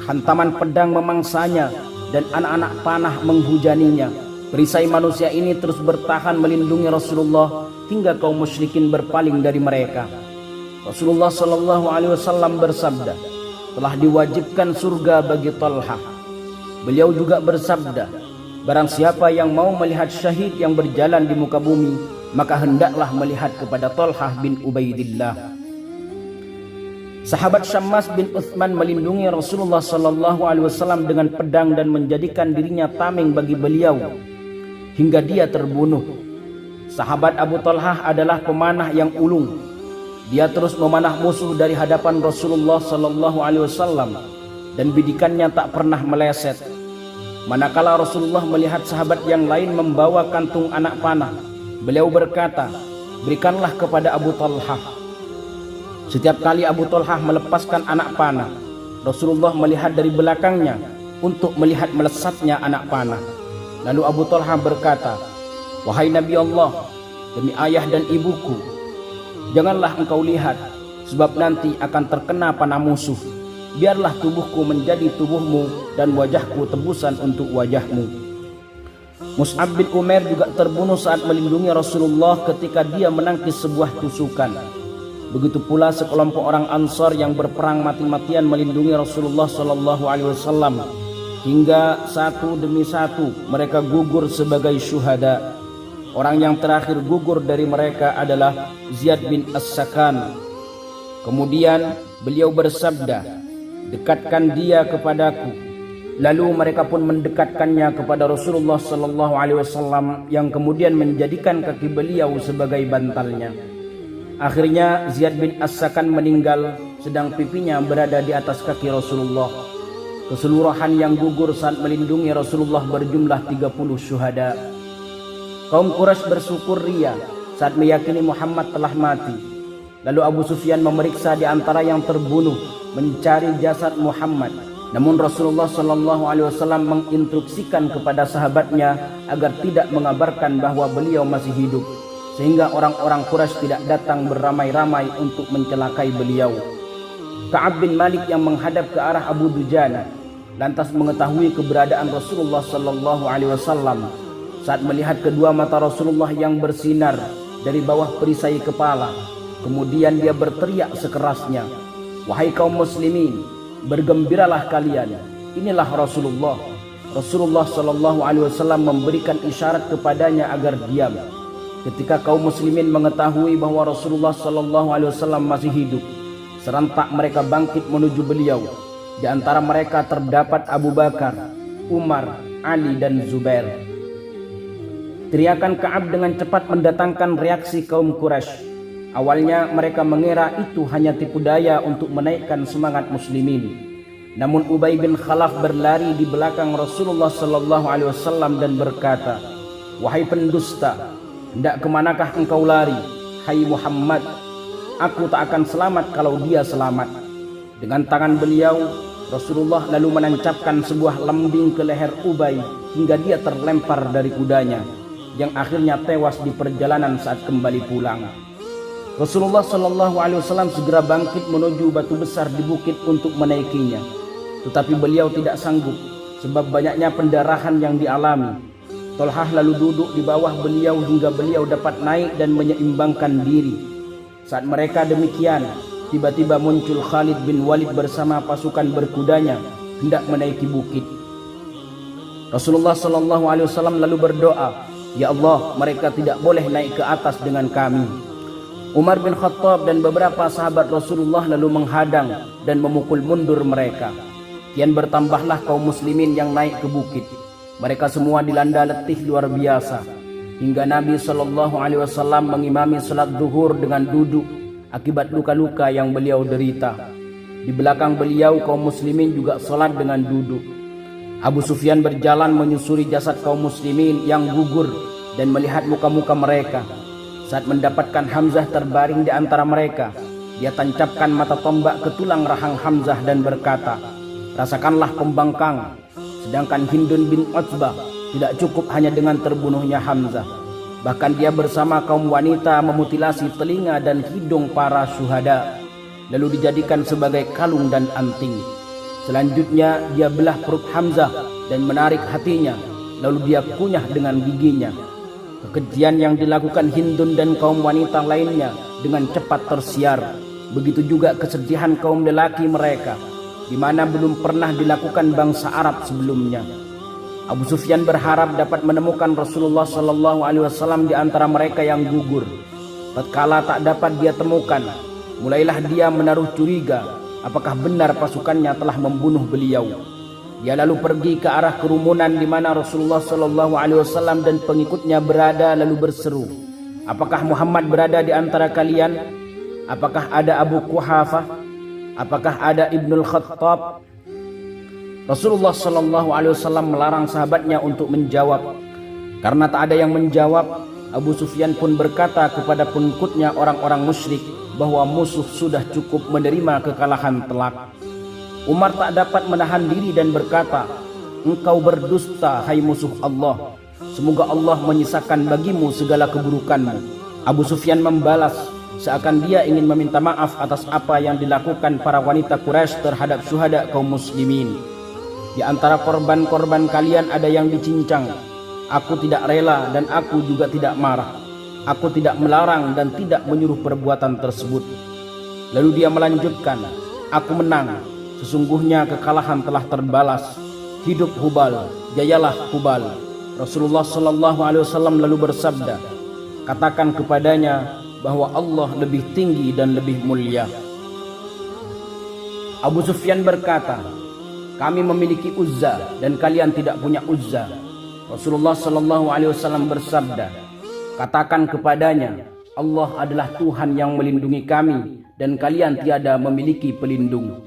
Hantaman pedang memangsanya dan anak-anak panah menghujaninya. Perisai manusia ini terus bertahan melindungi Rasulullah hingga kaum musyrikin berpaling dari mereka. Rasulullah sallallahu alaihi wasallam bersabda, telah diwajibkan surga bagi Thalhah. Beliau juga bersabda, barang siapa yang mau melihat syahid yang berjalan di muka bumi, maka hendaklah melihat kepada Thalhah bin Ubaidillah. Sahabat Syammas bin Uthman melindungi Rasulullah sallallahu alaihi wasallam dengan pedang dan menjadikan dirinya tameng bagi beliau hingga dia terbunuh. Sahabat Abu Thalhah adalah pemanah yang ulung. Dia terus memanah musuh dari hadapan Rasulullah sallallahu alaihi wasallam dan bidikannya tak pernah meleset. Manakala Rasulullah melihat sahabat yang lain membawa kantung anak panah, beliau berkata, "Berikanlah kepada Abu Thalhah." Setiap kali Abu Thalhah melepaskan anak panah, Rasulullah melihat dari belakangnya untuk melihat melesatnya anak panah. Lalu Abu Thalhah berkata, "Wahai Nabi Allah, demi ayah dan ibuku, janganlah engkau lihat, sebab nanti akan terkena panah musuh. Biarlah tubuhku menjadi tubuhmu dan wajahku tebusan untuk wajahmu." Mus'ab bin Umair juga terbunuh saat melindungi Rasulullah ketika dia menangkis sebuah tusukan. Begitu pula sekelompok orang Ansar yang berperang mati-matian melindungi Rasulullah sallallahu alaihi wasallam hingga satu demi satu mereka gugur sebagai syuhada. Orang yang terakhir gugur dari mereka adalah Ziyad bin As-Sakan. Kemudian beliau bersabda, "Dekatkan dia kepadaku." Lalu mereka pun mendekatkannya kepada Rasulullah sallallahu alaihi wasallam yang kemudian menjadikan kaki beliau sebagai bantalnya. Akhirnya Ziyad bin As-Sakan meninggal sedang pipinya berada di atas kaki Rasulullah. Keseluruhan yang gugur saat melindungi Rasulullah berjumlah 30 syuhada. Kaum Quraisy bersyukur ria saat meyakini Muhammad telah mati. Lalu Abu Sufyan memeriksa di antara yang terbunuh mencari jasad Muhammad. Namun Rasulullah sallallahu alaihi wasallam menginstruksikan kepada sahabatnya agar tidak mengabarkan bahwa beliau masih hidup, sehingga orang-orang Quraisy tidak datang beramai-ramai untuk mencelakai beliau. Ka'ab bin Malik yang menghadap ke arah Abu Dujana lantas mengetahui keberadaan Rasulullah sallallahu alaihi wasallam. Saat melihat kedua mata Rasulullah yang bersinar dari bawah perisai kepala, kemudian dia berteriak sekerasnya, "Wahai kaum muslimin, bergembiralah kalian. Inilah Rasulullah." Rasulullah sallallahu alaihi wasallam memberikan isyarat kepadanya agar diam. Ketika kaum muslimin mengetahui bahwa Rasulullah sallallahu alaihi wasallam masih hidup, serentak mereka bangkit menuju beliau. Di antara mereka terdapat Abu Bakar, Umar, Ali dan Zubair. Teriakan Ka'ab dengan cepat mendatangkan reaksi kaum Quraisy. Awalnya mereka mengira itu hanya tipu daya untuk menaikkan semangat muslimin. Namun Ubay bin Khalaf berlari di belakang Rasulullah sallallahu alaihi wasallam dan berkata, "Wahai pendusta, hendak kemanakah engkau lari? Hai Muhammad, aku tak akan selamat kalau dia selamat." Dengan tangan beliau, Rasulullah lalu menancapkan sebuah lembing ke leher Ubay hingga dia terlempar dari kudanya, yang akhirnya tewas di perjalanan saat kembali pulang. Rasulullah sallallahu alaihi wasallam segera bangkit menuju batu besar di bukit untuk menaikinya, tetapi beliau tidak sanggup sebab banyaknya pendarahan yang dialami. Thalhah lalu duduk di bawah beliau hingga beliau dapat naik dan menyeimbangkan diri. Saat mereka demikian, tiba-tiba muncul Khalid bin Walid bersama pasukan berkudanya hendak menaiki bukit. Rasulullah sallallahu alaihi wasallam lalu berdoa, "Ya Allah, mereka tidak boleh naik ke atas dengan kami." Umar bin Khattab dan beberapa sahabat Rasulullah lalu menghadang dan memukul mundur mereka. Kian bertambahlah kaum muslimin yang naik ke bukit. Mereka semua dilanda letih luar biasa, hingga Nabi SAW mengimami salat zuhur dengan duduk akibat luka-luka yang beliau derita. Di belakang beliau kaum muslimin juga salat dengan duduk. Abu Sufyan berjalan menyusuri jasad kaum muslimin yang gugur dan melihat muka-muka mereka. Saat mendapatkan Hamzah terbaring di antara mereka, dia tancapkan mata tombak ke tulang rahang Hamzah dan berkata, "Rasakanlah pembangkang." Sedangkan Hindun bin Utbah tidak cukup hanya dengan terbunuhnya Hamzah. Bahkan dia bersama kaum wanita memutilasi telinga dan hidung para syuhada, lalu dijadikan sebagai kalung dan anting. Selanjutnya dia belah perut Hamzah dan menarik hatinya, lalu dia kunyah dengan giginya. Kekejian yang dilakukan Hindun dan kaum wanita lainnya dengan cepat tersiar. Begitu juga kesedihan kaum lelaki mereka, di mana belum pernah dilakukan bangsa Arab sebelumnya. Abu Sufyan berharap dapat menemukan Rasulullah SAW di antara mereka yang gugur. Tatkala tak dapat dia temukan, mulailah dia menaruh curiga apakah benar pasukannya telah membunuh beliau. Dia lalu pergi ke arah kerumunan di mana Rasulullah SAW dan pengikutnya berada, lalu berseru, "Apakah Muhammad berada di antara kalian? Apakah ada Abu Quhafah? Apakah ada Ibnul Khattab?" Rasulullah SAW melarang sahabatnya untuk menjawab. Karena tak ada yang menjawab, Abu Sufyan pun berkata kepada pengikutnya orang-orang musyrik bahwa musuh sudah cukup menerima kekalahan telak. Umar tak dapat menahan diri dan berkata, "Engkau berdusta, hai musuh Allah. Semoga Allah menyisakan bagimu segala keburukanmu." Abu Sufyan membalas seakan dia ingin meminta maaf atas apa yang dilakukan para wanita Quraisy terhadap syuhada kaum muslimin. "Di antara korban-korban kalian ada yang dicincang. Aku tidak rela dan aku juga tidak marah. Aku tidak melarang dan tidak menyuruh perbuatan tersebut." Lalu dia melanjutkan, "Aku menang. Sesungguhnya kekalahan telah terbalas. Hidup Hubal, jayalah Hubal." Rasulullah SAW lalu bersabda, "Katakan kepadanya bahwa Allah lebih tinggi dan lebih mulia." Abu Sufyan berkata, "Kami memiliki Uzza dan kalian tidak punya Uzza." Rasulullah SAW bersabda, "Katakan kepadanya, Allah adalah Tuhan yang melindungi kami dan kalian tiada memiliki pelindung."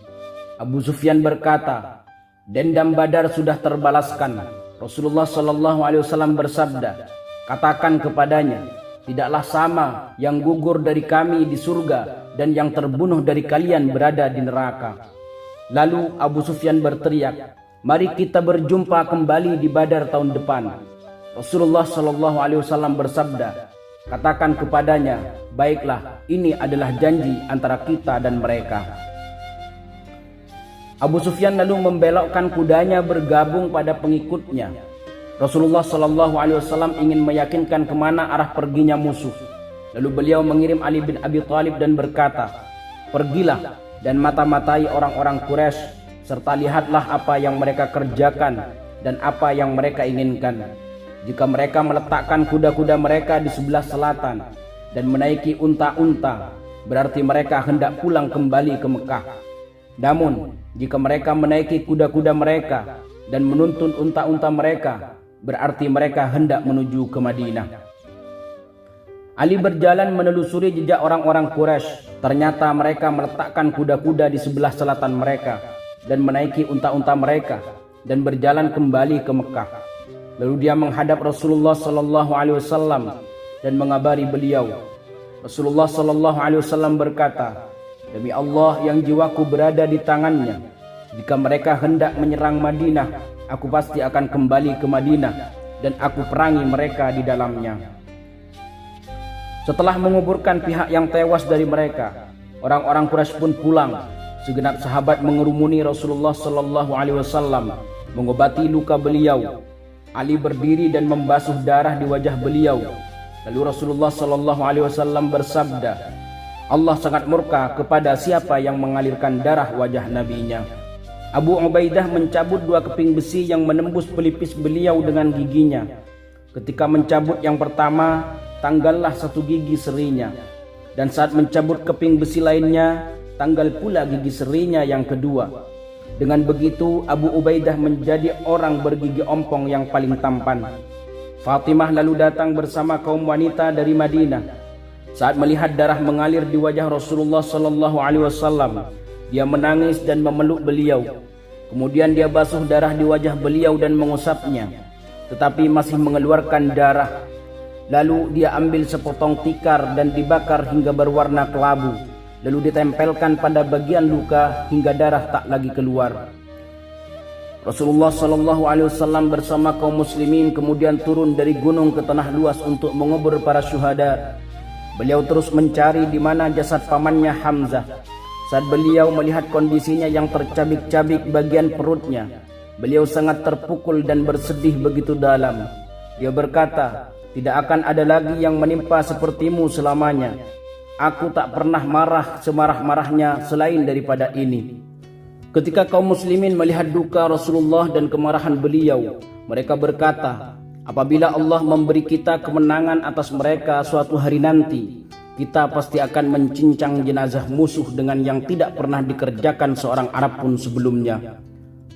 Abu Sufyan berkata, "Dendam Badar sudah terbalaskan." Rasulullah SAW bersabda, "Katakan kepadanya, tidaklah sama yang gugur dari kami di surga dan yang terbunuh dari kalian berada di neraka." Lalu Abu Sufyan berteriak, "Mari kita berjumpa kembali di Badar tahun depan." Rasulullah SAW bersabda, "Katakan kepadanya, baiklah, ini adalah janji antara kita dan mereka." Abu Sufyan lalu membelokkan kudanya bergabung pada pengikutnya. Rasulullah SAW ingin meyakinkan kemana arah perginya musuh. Lalu beliau mengirim Ali bin Abi Thalib dan berkata, "Pergilah dan mata-matai orang-orang Quraisy, serta lihatlah apa yang mereka kerjakan dan apa yang mereka inginkan. Jika mereka meletakkan kuda-kuda mereka di sebelah selatan dan menaiki unta-unta, berarti mereka hendak pulang kembali ke Mekah. Namun, jika mereka menaiki kuda-kuda mereka dan menuntun unta-unta mereka, berarti mereka hendak menuju ke Madinah." Ali berjalan menelusuri jejak orang-orang Quraisy. Ternyata mereka meletakkan kuda-kuda di sebelah selatan mereka dan menaiki unta-unta mereka dan berjalan kembali ke Mekah. Lalu dia menghadap Rasulullah SAW dan mengabari beliau. Rasulullah SAW berkata, "Demi Allah yang jiwaku berada di tangannya, jika mereka hendak menyerang Madinah, aku pasti akan kembali ke Madinah dan aku perangi mereka di dalamnya." Setelah menguburkan pihak yang tewas dari mereka, orang-orang Quraisy pun pulang. Segenap sahabat mengerumuni Rasulullah SAW mengobati luka beliau. Ali berdiri dan membasuh darah di wajah beliau. Lalu Rasulullah SAW bersabda, "Allah sangat murka kepada siapa yang mengalirkan darah wajah nabinya." Abu Ubaidah mencabut 2 keping besi yang menembus pelipis beliau dengan giginya. Ketika mencabut yang pertama, tanggallah 1 gigi serinya. Dan saat mencabut keping besi lainnya, tanggal pula gigi serinya yang kedua. Dengan begitu, Abu Ubaidah menjadi orang bergigi ompong yang paling tampan. Fatimah lalu datang bersama kaum wanita dari Madinah. Saat melihat darah mengalir di wajah Rasulullah SAW, Dia menangis dan memeluk beliau. Kemudian dia basuh darah di wajah beliau dan mengusapnya, tetapi masih mengeluarkan darah. Lalu dia ambil sepotong tikar dan dibakar hingga berwarna kelabu, lalu ditempelkan pada bagian luka hingga darah tak lagi keluar. Rasulullah SAW bersama kaum muslimin kemudian turun dari gunung ke tanah luas untuk mengubur para syuhada. Beliau terus mencari di mana jasad pamannya Hamzah. Saat beliau melihat kondisinya yang tercabik-cabik bagian perutnya, beliau sangat terpukul dan bersedih begitu dalam. Dia berkata, "Tidak akan ada lagi yang menimpa sepertimu selamanya. Aku tak pernah marah semarah-marahnya selain daripada ini." Ketika kaum muslimin melihat duka Rasulullah dan kemarahan beliau, mereka berkata, "Apabila Allah memberi kita kemenangan atas mereka suatu hari nanti, kita pasti akan mencincang jenazah musuh dengan yang tidak pernah dikerjakan seorang Arab pun sebelumnya."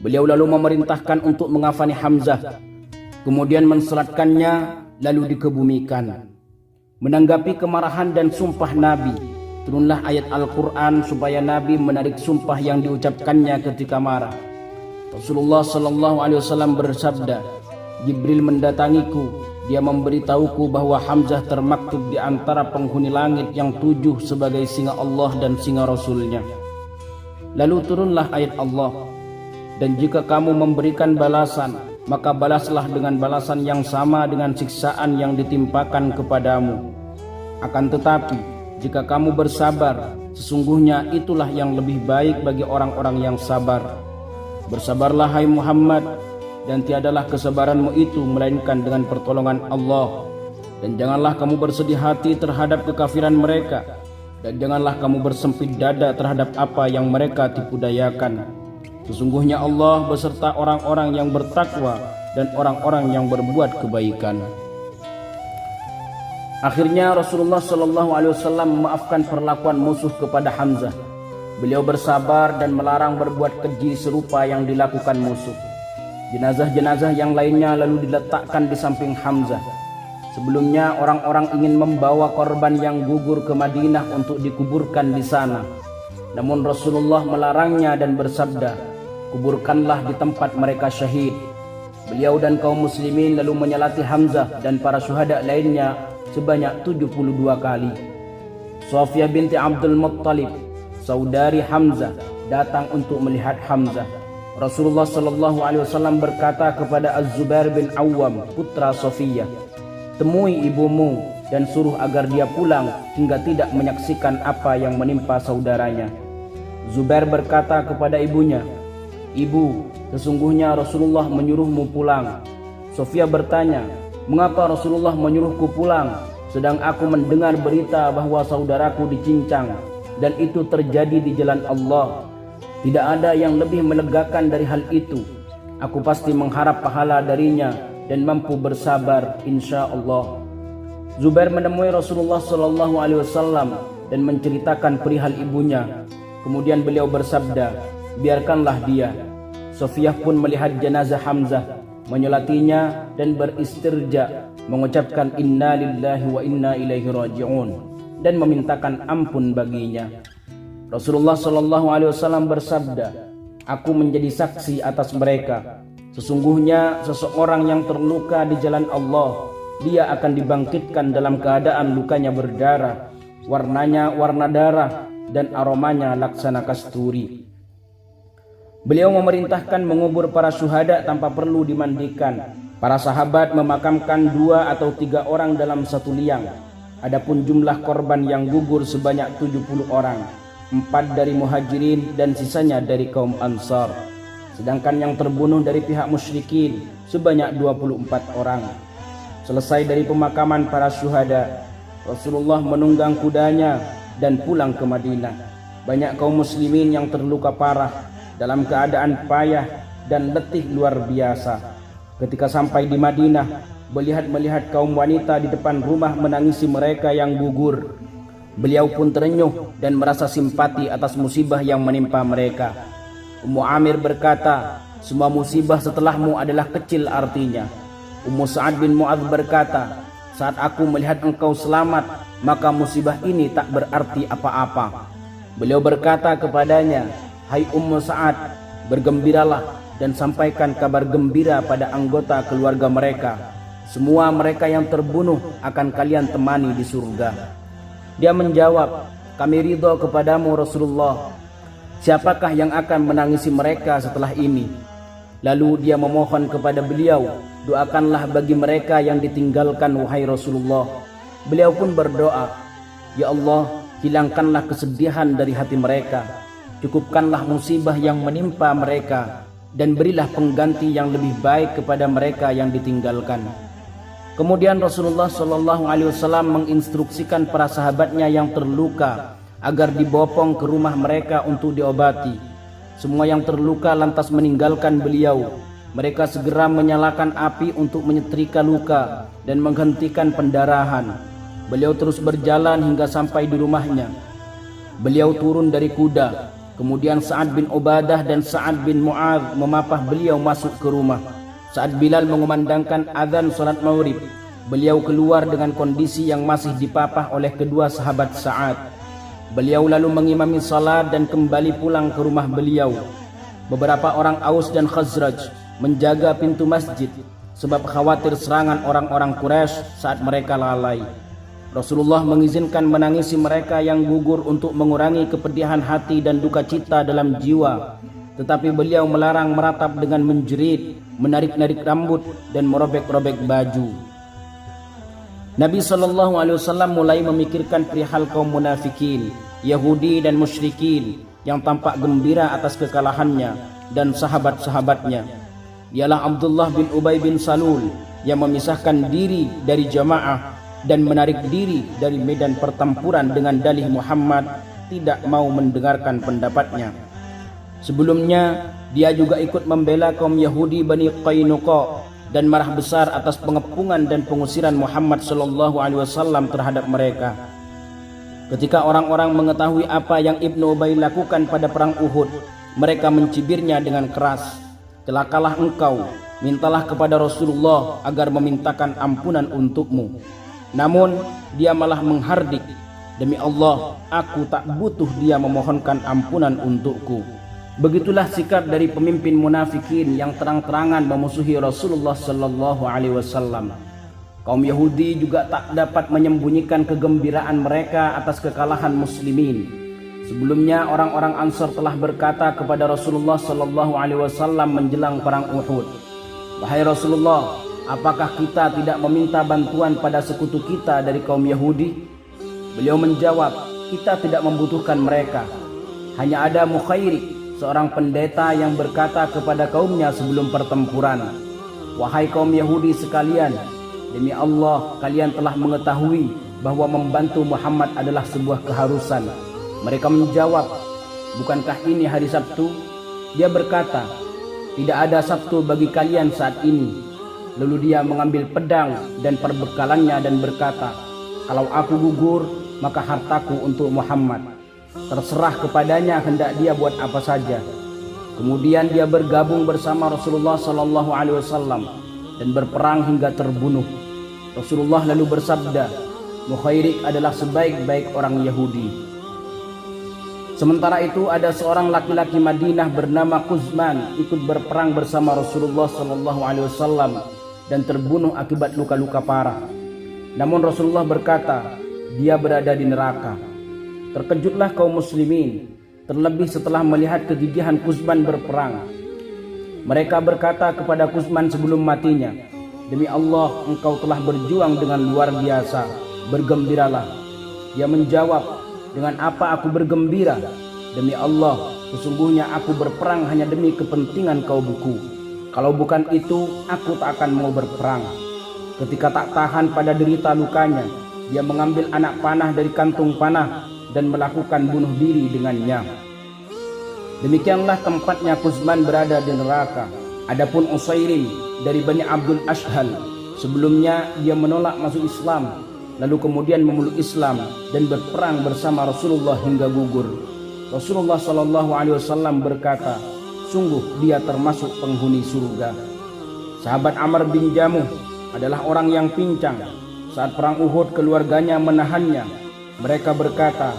Beliau lalu memerintahkan untuk mengafani Hamzah, kemudian menselatkannya lalu dikebumikan. Menanggapi kemarahan dan sumpah Nabi, turunlah ayat Al-Quran supaya Nabi menarik sumpah yang diucapkannya ketika marah. Rasulullah SAW bersabda, "Jibril mendatangiku. Dia memberitahuku bahwa Hamzah termaktub di antara penghuni langit yang 7 sebagai singa Allah dan singa Rasulnya." Lalu turunlah ayat Allah, "Dan jika kamu memberikan balasan, maka balaslah dengan balasan yang sama dengan siksaan yang ditimpakan kepadamu. Akan tetapi, jika kamu bersabar, sesungguhnya itulah yang lebih baik bagi orang-orang yang sabar. Bersabarlah hai Muhammad, dan tiadalah kesabaranmu itu melainkan dengan pertolongan Allah. Dan janganlah kamu bersedih hati terhadap kekafiran mereka, dan janganlah kamu bersempit dada terhadap apa yang mereka tipu dayakan. Sesungguhnya Allah beserta orang-orang yang bertakwa dan orang-orang yang berbuat kebaikan." Akhirnya Rasulullah SAW memaafkan perlakuan musuh kepada Hamzah. Beliau bersabar dan melarang berbuat keji serupa yang dilakukan musuh. Jenazah-jenazah yang lainnya lalu diletakkan di samping Hamzah. Sebelumnya orang-orang ingin membawa korban yang gugur ke Madinah untuk dikuburkan di sana. Namun Rasulullah melarangnya dan bersabda, "Kuburkanlah di tempat mereka syahid." Beliau dan kaum muslimin lalu menyalati Hamzah dan para syuhada lainnya sebanyak 72 kali. Sofiyah binti Abdul Muttalib, saudari Hamzah, datang untuk melihat Hamzah. Rasulullah SAW berkata kepada Az-Zubair bin Awwam, putra Sofiyah, "Temui ibumu dan suruh agar dia pulang hingga tidak menyaksikan apa yang menimpa saudaranya." Zubair berkata kepada ibunya, "Ibu, sesungguhnya Rasulullah menyuruhmu pulang." Sofiyah bertanya, "Mengapa Rasulullah menyuruhku pulang, sedang aku mendengar berita bahwa saudaraku dicincang, dan itu terjadi di jalan Allah? Tidak ada yang lebih melegakan dari hal itu. Aku pasti mengharap pahala darinya dan mampu bersabar insya Allah." Zubair menemui Rasulullah SAW dan menceritakan perihal ibunya. Kemudian beliau bersabda, "Biarkanlah dia." Sofiyah pun melihat jenazah Hamzah, menyolatinya dan beristirja, mengucapkan inna lillahi wa inna ilaihi raji'un, dan memintakan ampun baginya. Rasulullah SAW bersabda, "Aku menjadi saksi atas mereka. Sesungguhnya seseorang yang terluka di jalan Allah, dia akan dibangkitkan dalam keadaan lukanya berdarah, warnanya warna darah, dan aromanya laksana kasturi." Beliau memerintahkan mengubur para syuhada tanpa perlu dimandikan. Para sahabat memakamkan 2 atau 3 orang dalam satu liang. Adapun jumlah korban yang gugur sebanyak 70 orang, 4 dari muhajirin dan sisanya dari kaum Ansar. Sedangkan yang terbunuh dari pihak musyrikin sebanyak 24 orang. Selesai dari pemakaman para syuhada, Rasulullah menunggang kudanya dan pulang ke Madinah. Banyak kaum muslimin yang terluka parah dalam keadaan payah dan letih luar biasa. Ketika sampai di Madinah, melihat kaum wanita di depan rumah menangisi mereka yang gugur. Beliau pun terenyuh dan merasa simpati atas musibah yang menimpa mereka. Ummu Amir berkata, "Semua musibah setelahmu adalah kecil artinya." Ummu Sa'ad bin Mu'adz berkata, "Saat aku melihat engkau selamat, maka musibah ini tak berarti apa-apa." Beliau berkata kepadanya, "Hai Ummu Sa'ad, bergembiralah dan sampaikan kabar gembira pada anggota keluarga mereka. Semua mereka yang terbunuh akan kalian temani di surga." Dia menjawab, "Kami ridho kepadamu Rasulullah. Siapakah yang akan menangisi mereka setelah ini?" Lalu dia memohon kepada beliau, "Doakanlah bagi mereka yang ditinggalkan wahai Rasulullah." Beliau pun berdoa, "Ya Allah, hilangkanlah kesedihan dari hati mereka, cukupkanlah musibah yang menimpa mereka, dan berilah pengganti yang lebih baik kepada mereka yang ditinggalkan." Kemudian Rasulullah SAW menginstruksikan para sahabatnya yang terluka agar dibopong ke rumah mereka untuk diobati. Semua yang terluka lantas meninggalkan beliau. Mereka segera menyalakan api untuk menyetrika luka dan menghentikan pendarahan. Beliau terus berjalan hingga sampai di rumahnya. Beliau turun dari kuda. Kemudian Sa'ad bin Ubadah dan Sa'ad bin Mu'adz memapah beliau masuk ke rumah. Saat Bilal mengumandangkan azan salat Maghrib, beliau keluar dengan kondisi yang masih dipapah oleh kedua sahabat Sa'ad. Beliau lalu mengimami salat dan kembali pulang ke rumah beliau. Beberapa orang Aus dan Khazraj menjaga pintu masjid sebab khawatir serangan orang-orang Quraisy saat mereka lalai. Rasulullah mengizinkan menangisi mereka yang gugur untuk mengurangi kepedihan hati dan duka cita dalam jiwa. Tetapi beliau melarang meratap dengan menjerit, menarik-narik rambut dan merobek-robek baju. Nabi SAW mulai memikirkan perihal kaum munafikin, Yahudi dan musyrikin yang tampak gembira atas kekalahannya dan sahabat-sahabatnya. Ialah Abdullah bin Ubay bin Salul yang memisahkan diri dari jamaah dan menarik diri dari medan pertempuran dengan dalih Muhammad tidak mau mendengarkan pendapatnya. Sebelumnya dia juga ikut membela kaum Yahudi Bani Qainuqa dan marah besar atas pengepungan dan pengusiran Muhammad SAW terhadap mereka. Ketika orang-orang mengetahui apa yang Ibnu Ubay lakukan pada perang Uhud, mereka mencibirnya dengan keras, "Celakalah engkau, mintalah kepada Rasulullah agar memintakan ampunan untukmu." Namun dia malah menghardik, "Demi Allah, aku tak butuh dia memohonkan ampunan untukku." Begitulah sikap dari pemimpin munafikin yang terang-terangan memusuhi Rasulullah SAW. Kaum Yahudi juga tak dapat menyembunyikan kegembiraan mereka atas kekalahan muslimin. Sebelumnya orang-orang Ansar telah berkata kepada Rasulullah SAW menjelang perang Uhud, "Wahai Rasulullah, apakah kita tidak meminta bantuan pada sekutu kita dari kaum Yahudi?" Beliau menjawab, "Kita tidak membutuhkan mereka. Hanya ada Mukhairik, seorang pendeta yang berkata kepada kaumnya sebelum pertempuran, 'Wahai kaum Yahudi sekalian, demi Allah kalian telah mengetahui bahwa membantu Muhammad adalah sebuah keharusan.' Mereka menjawab, 'Bukankah ini hari Sabtu?' Dia berkata, 'Tidak ada Sabtu bagi kalian saat ini.' Lalu dia mengambil pedang dan perbekalannya dan berkata, 'Kalau aku gugur, maka hartaku untuk Muhammad. Terserah kepadanya hendak dia buat apa saja.' Kemudian dia bergabung bersama Rasulullah SAW dan berperang hingga terbunuh. Rasulullah lalu bersabda, 'Mukhairik adalah sebaik-baik orang Yahudi.' Sementara itu ada seorang laki-laki Madinah bernama Quzman ikut berperang bersama Rasulullah SAW dan terbunuh akibat luka-luka parah. Namun Rasulullah berkata, dia berada di neraka. Terkejutlah kaum muslimin, terlebih setelah melihat kegigihan Quzman berperang. Mereka berkata kepada Quzman sebelum matinya, 'Demi Allah, engkau telah berjuang dengan luar biasa, bergembiralah.' Dia menjawab, 'Dengan apa aku bergembira? Demi Allah, sesungguhnya aku berperang hanya demi kepentingan kaumku. Kalau bukan itu, aku tak akan mau berperang.' Ketika tak tahan pada derita lukanya, dia mengambil anak panah dari kantung panah dan melakukan bunuh diri dengannya. Demikianlah tempatnya Quzman berada di neraka. Adapun Usairim dari Bani Abdul Ashhal, sebelumnya dia menolak masuk Islam, lalu kemudian memeluk Islam dan berperang bersama Rasulullah hingga gugur. Rasulullah SAW berkata, 'Sungguh dia termasuk penghuni surga.' Sahabat Amr bin Jamuh adalah orang yang pincang. Saat perang Uhud keluarganya menahannya. Mereka berkata,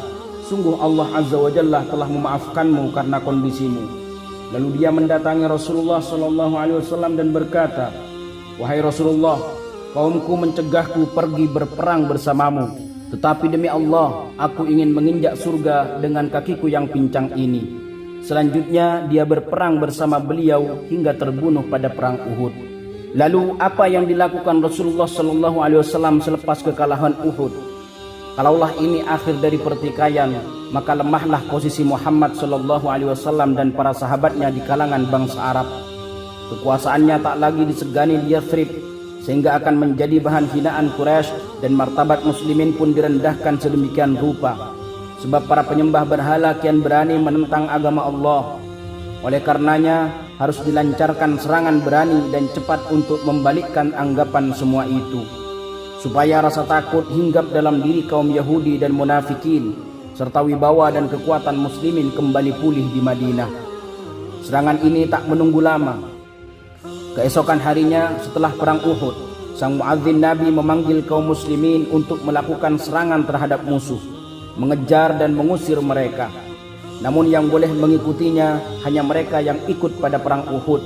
sungguh Allah Azza wa Jalla telah memaafkanmu karena kondisimu. Lalu dia mendatangi Rasulullah SAW dan berkata, wahai Rasulullah, kaumku mencegahku pergi berperang bersamamu, tetapi demi Allah, aku ingin menginjak surga dengan kakiku yang pincang ini. Selanjutnya dia berperang bersama beliau hingga terbunuh pada perang Uhud. Lalu apa yang dilakukan Rasulullah SAW selepas kekalahan Uhud? Kalaulah ini akhir dari pertikaian, maka lemahlah posisi Muhammad SAW dan para sahabatnya di kalangan bangsa Arab. Kekuasaannya tak lagi disegani di Yathrib, sehingga akan menjadi bahan hinaan Quraisy, dan martabat muslimin pun direndahkan sedemikian rupa. Sebab para penyembah berhala kian berani menentang agama Allah. Oleh karenanya harus dilancarkan serangan berani dan cepat untuk membalikkan anggapan semua itu, supaya rasa takut hinggap dalam diri kaum Yahudi dan munafikin, serta wibawa dan kekuatan muslimin kembali pulih di Madinah. Serangan ini tak menunggu lama. Keesokan harinya setelah perang Uhud, sang muadzin Nabi memanggil kaum muslimin untuk melakukan serangan terhadap musuh, mengejar dan mengusir mereka. Namun yang boleh mengikutinya hanya mereka yang ikut pada perang Uhud.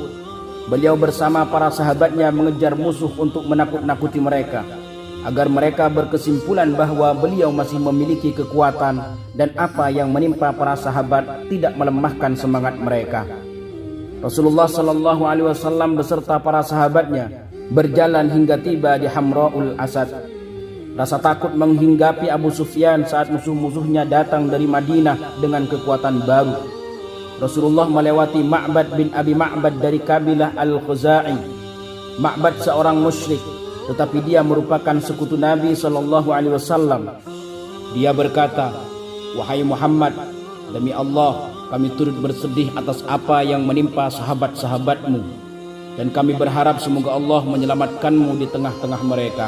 Beliau bersama para sahabatnya mengejar musuh untuk menakut-nakuti mereka, agar mereka berkesimpulan bahwa beliau masih memiliki kekuatan, dan apa yang menimpa para sahabat tidak melemahkan semangat mereka. Rasulullah SAW beserta para sahabatnya berjalan hingga tiba di Hamra'ul Asad. Rasa takut menghinggapi Abu Sufyan saat musuh-musuhnya datang dari Madinah dengan kekuatan baru. Rasulullah melewati Ma'bad bin Abi Ma'bad dari kabilah Al-Khuzai. Ma'bad seorang musyrik, tetapi dia merupakan sekutu Nabi SAW. Dia berkata, wahai Muhammad, demi Allah, kami turut bersedih atas apa yang menimpa sahabat-sahabatmu, dan kami berharap semoga Allah menyelamatkanmu di tengah-tengah mereka.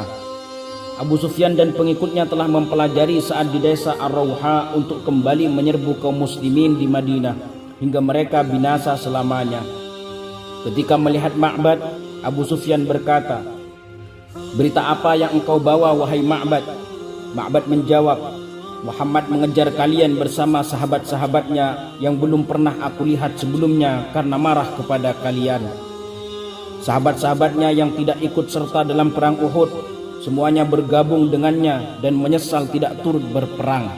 Abu Sufyan dan pengikutnya telah mempelajari saat di desa Ar-Rawha untuk kembali menyerbu kaum muslimin di Madinah hingga mereka binasa selamanya. Ketika melihat Ma'bad, Abu Sufyan berkata, berita apa yang engkau bawa wahai Ma'bad? Ma'bad menjawab, Muhammad mengejar kalian bersama sahabat-sahabatnya yang belum pernah aku lihat sebelumnya karena marah kepada kalian. Sahabat-sahabatnya yang tidak ikut serta dalam perang Uhud semuanya bergabung dengannya dan menyesal tidak turut berperang.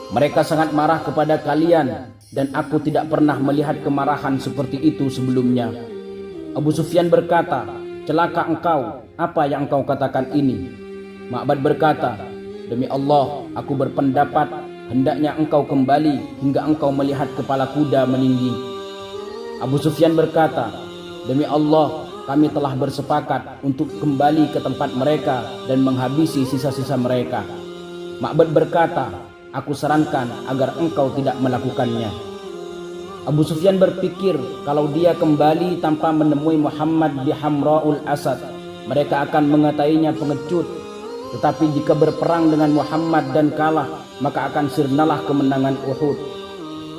Mereka sangat marah kepada kalian, dan aku tidak pernah melihat kemarahan seperti itu sebelumnya. Abu Sufyan berkata, celaka engkau, apa yang engkau katakan ini? Ma'bad berkata, demi Allah, aku berpendapat hendaknya engkau kembali hingga engkau melihat kepala kuda meninggi. Abu Sufyan berkata, demi Allah, kami telah bersepakat untuk kembali ke tempat mereka dan menghabisi sisa-sisa mereka. Ma'bad berkata, aku sarankan agar engkau tidak melakukannya. Abu Sufyan berpikir kalau dia kembali tanpa menemui Muhammad di Hamra'ul Asad, mereka akan mengatainya pengecut. Tetapi jika berperang dengan Muhammad dan kalah, maka akan sirnalah kemenangan Uhud.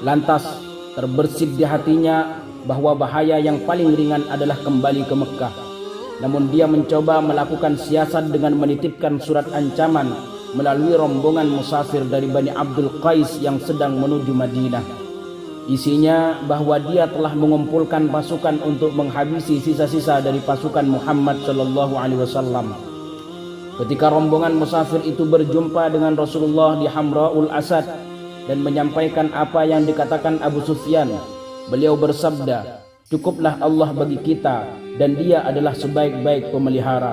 Lantas terbersit di hatinya bahwa bahaya yang paling ringan adalah kembali ke Mekah. Namun dia mencoba melakukan siasat dengan menitipkan surat ancaman melalui rombongan musafir dari Bani Abdul Qais yang sedang menuju Madinah. Isinya bahwa dia telah mengumpulkan pasukan untuk menghabisi sisa-sisa dari pasukan Muhammad SAW. Ketika rombongan musafir itu berjumpa dengan Rasulullah di Hamra'ul Asad dan menyampaikan apa yang dikatakan Abu Sufyan, beliau bersabda, cukuplah Allah bagi kita dan dia adalah sebaik-baik pemelihara.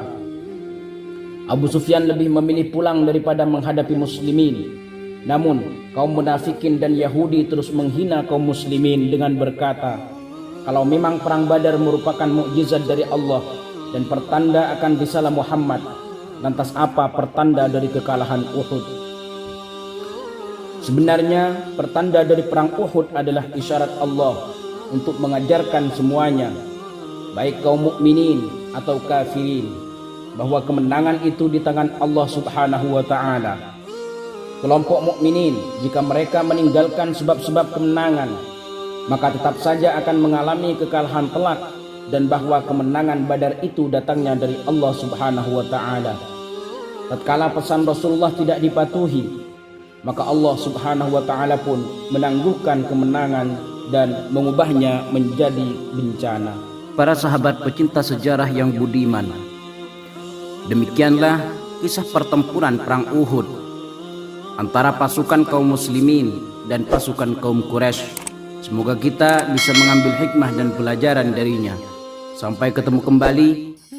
Abu Sufyan lebih memilih pulang daripada menghadapi muslimin. Namun kaum munafikin dan Yahudi terus menghina kaum muslimin dengan berkata, kalau memang perang Badar merupakan mukjizat dari Allah dan pertanda akan risalah Muhammad, lantas apa pertanda dari kekalahan Uhud? Sebenarnya pertanda dari perang Uhud adalah isyarat Allah untuk mengajarkan semuanya, baik kaum mukminin atau kafirin, bahwa kemenangan itu di tangan Allah Subhanahu wa taala. Kelompok mukminin jika mereka meninggalkan sebab-sebab kemenangan, maka tetap saja akan mengalami kekalahan telak, dan bahwa kemenangan Badar itu datangnya dari Allah Subhanahu wa taala. Tatkala pesan Rasulullah tidak dipatuhi, maka Allah Subhanahu wa taala pun menangguhkan kemenangan dan mengubahnya menjadi bencana. Para sahabat pecinta sejarah yang budiman, demikianlah kisah pertempuran perang Uhud antara pasukan kaum muslimin dan pasukan kaum Quraisy. Semoga kita bisa mengambil hikmah dan pelajaran darinya. Sampai ketemu kembali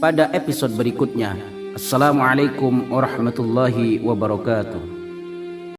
pada episode berikutnya. Assalamualaikum warahmatullahi wabarakatuh.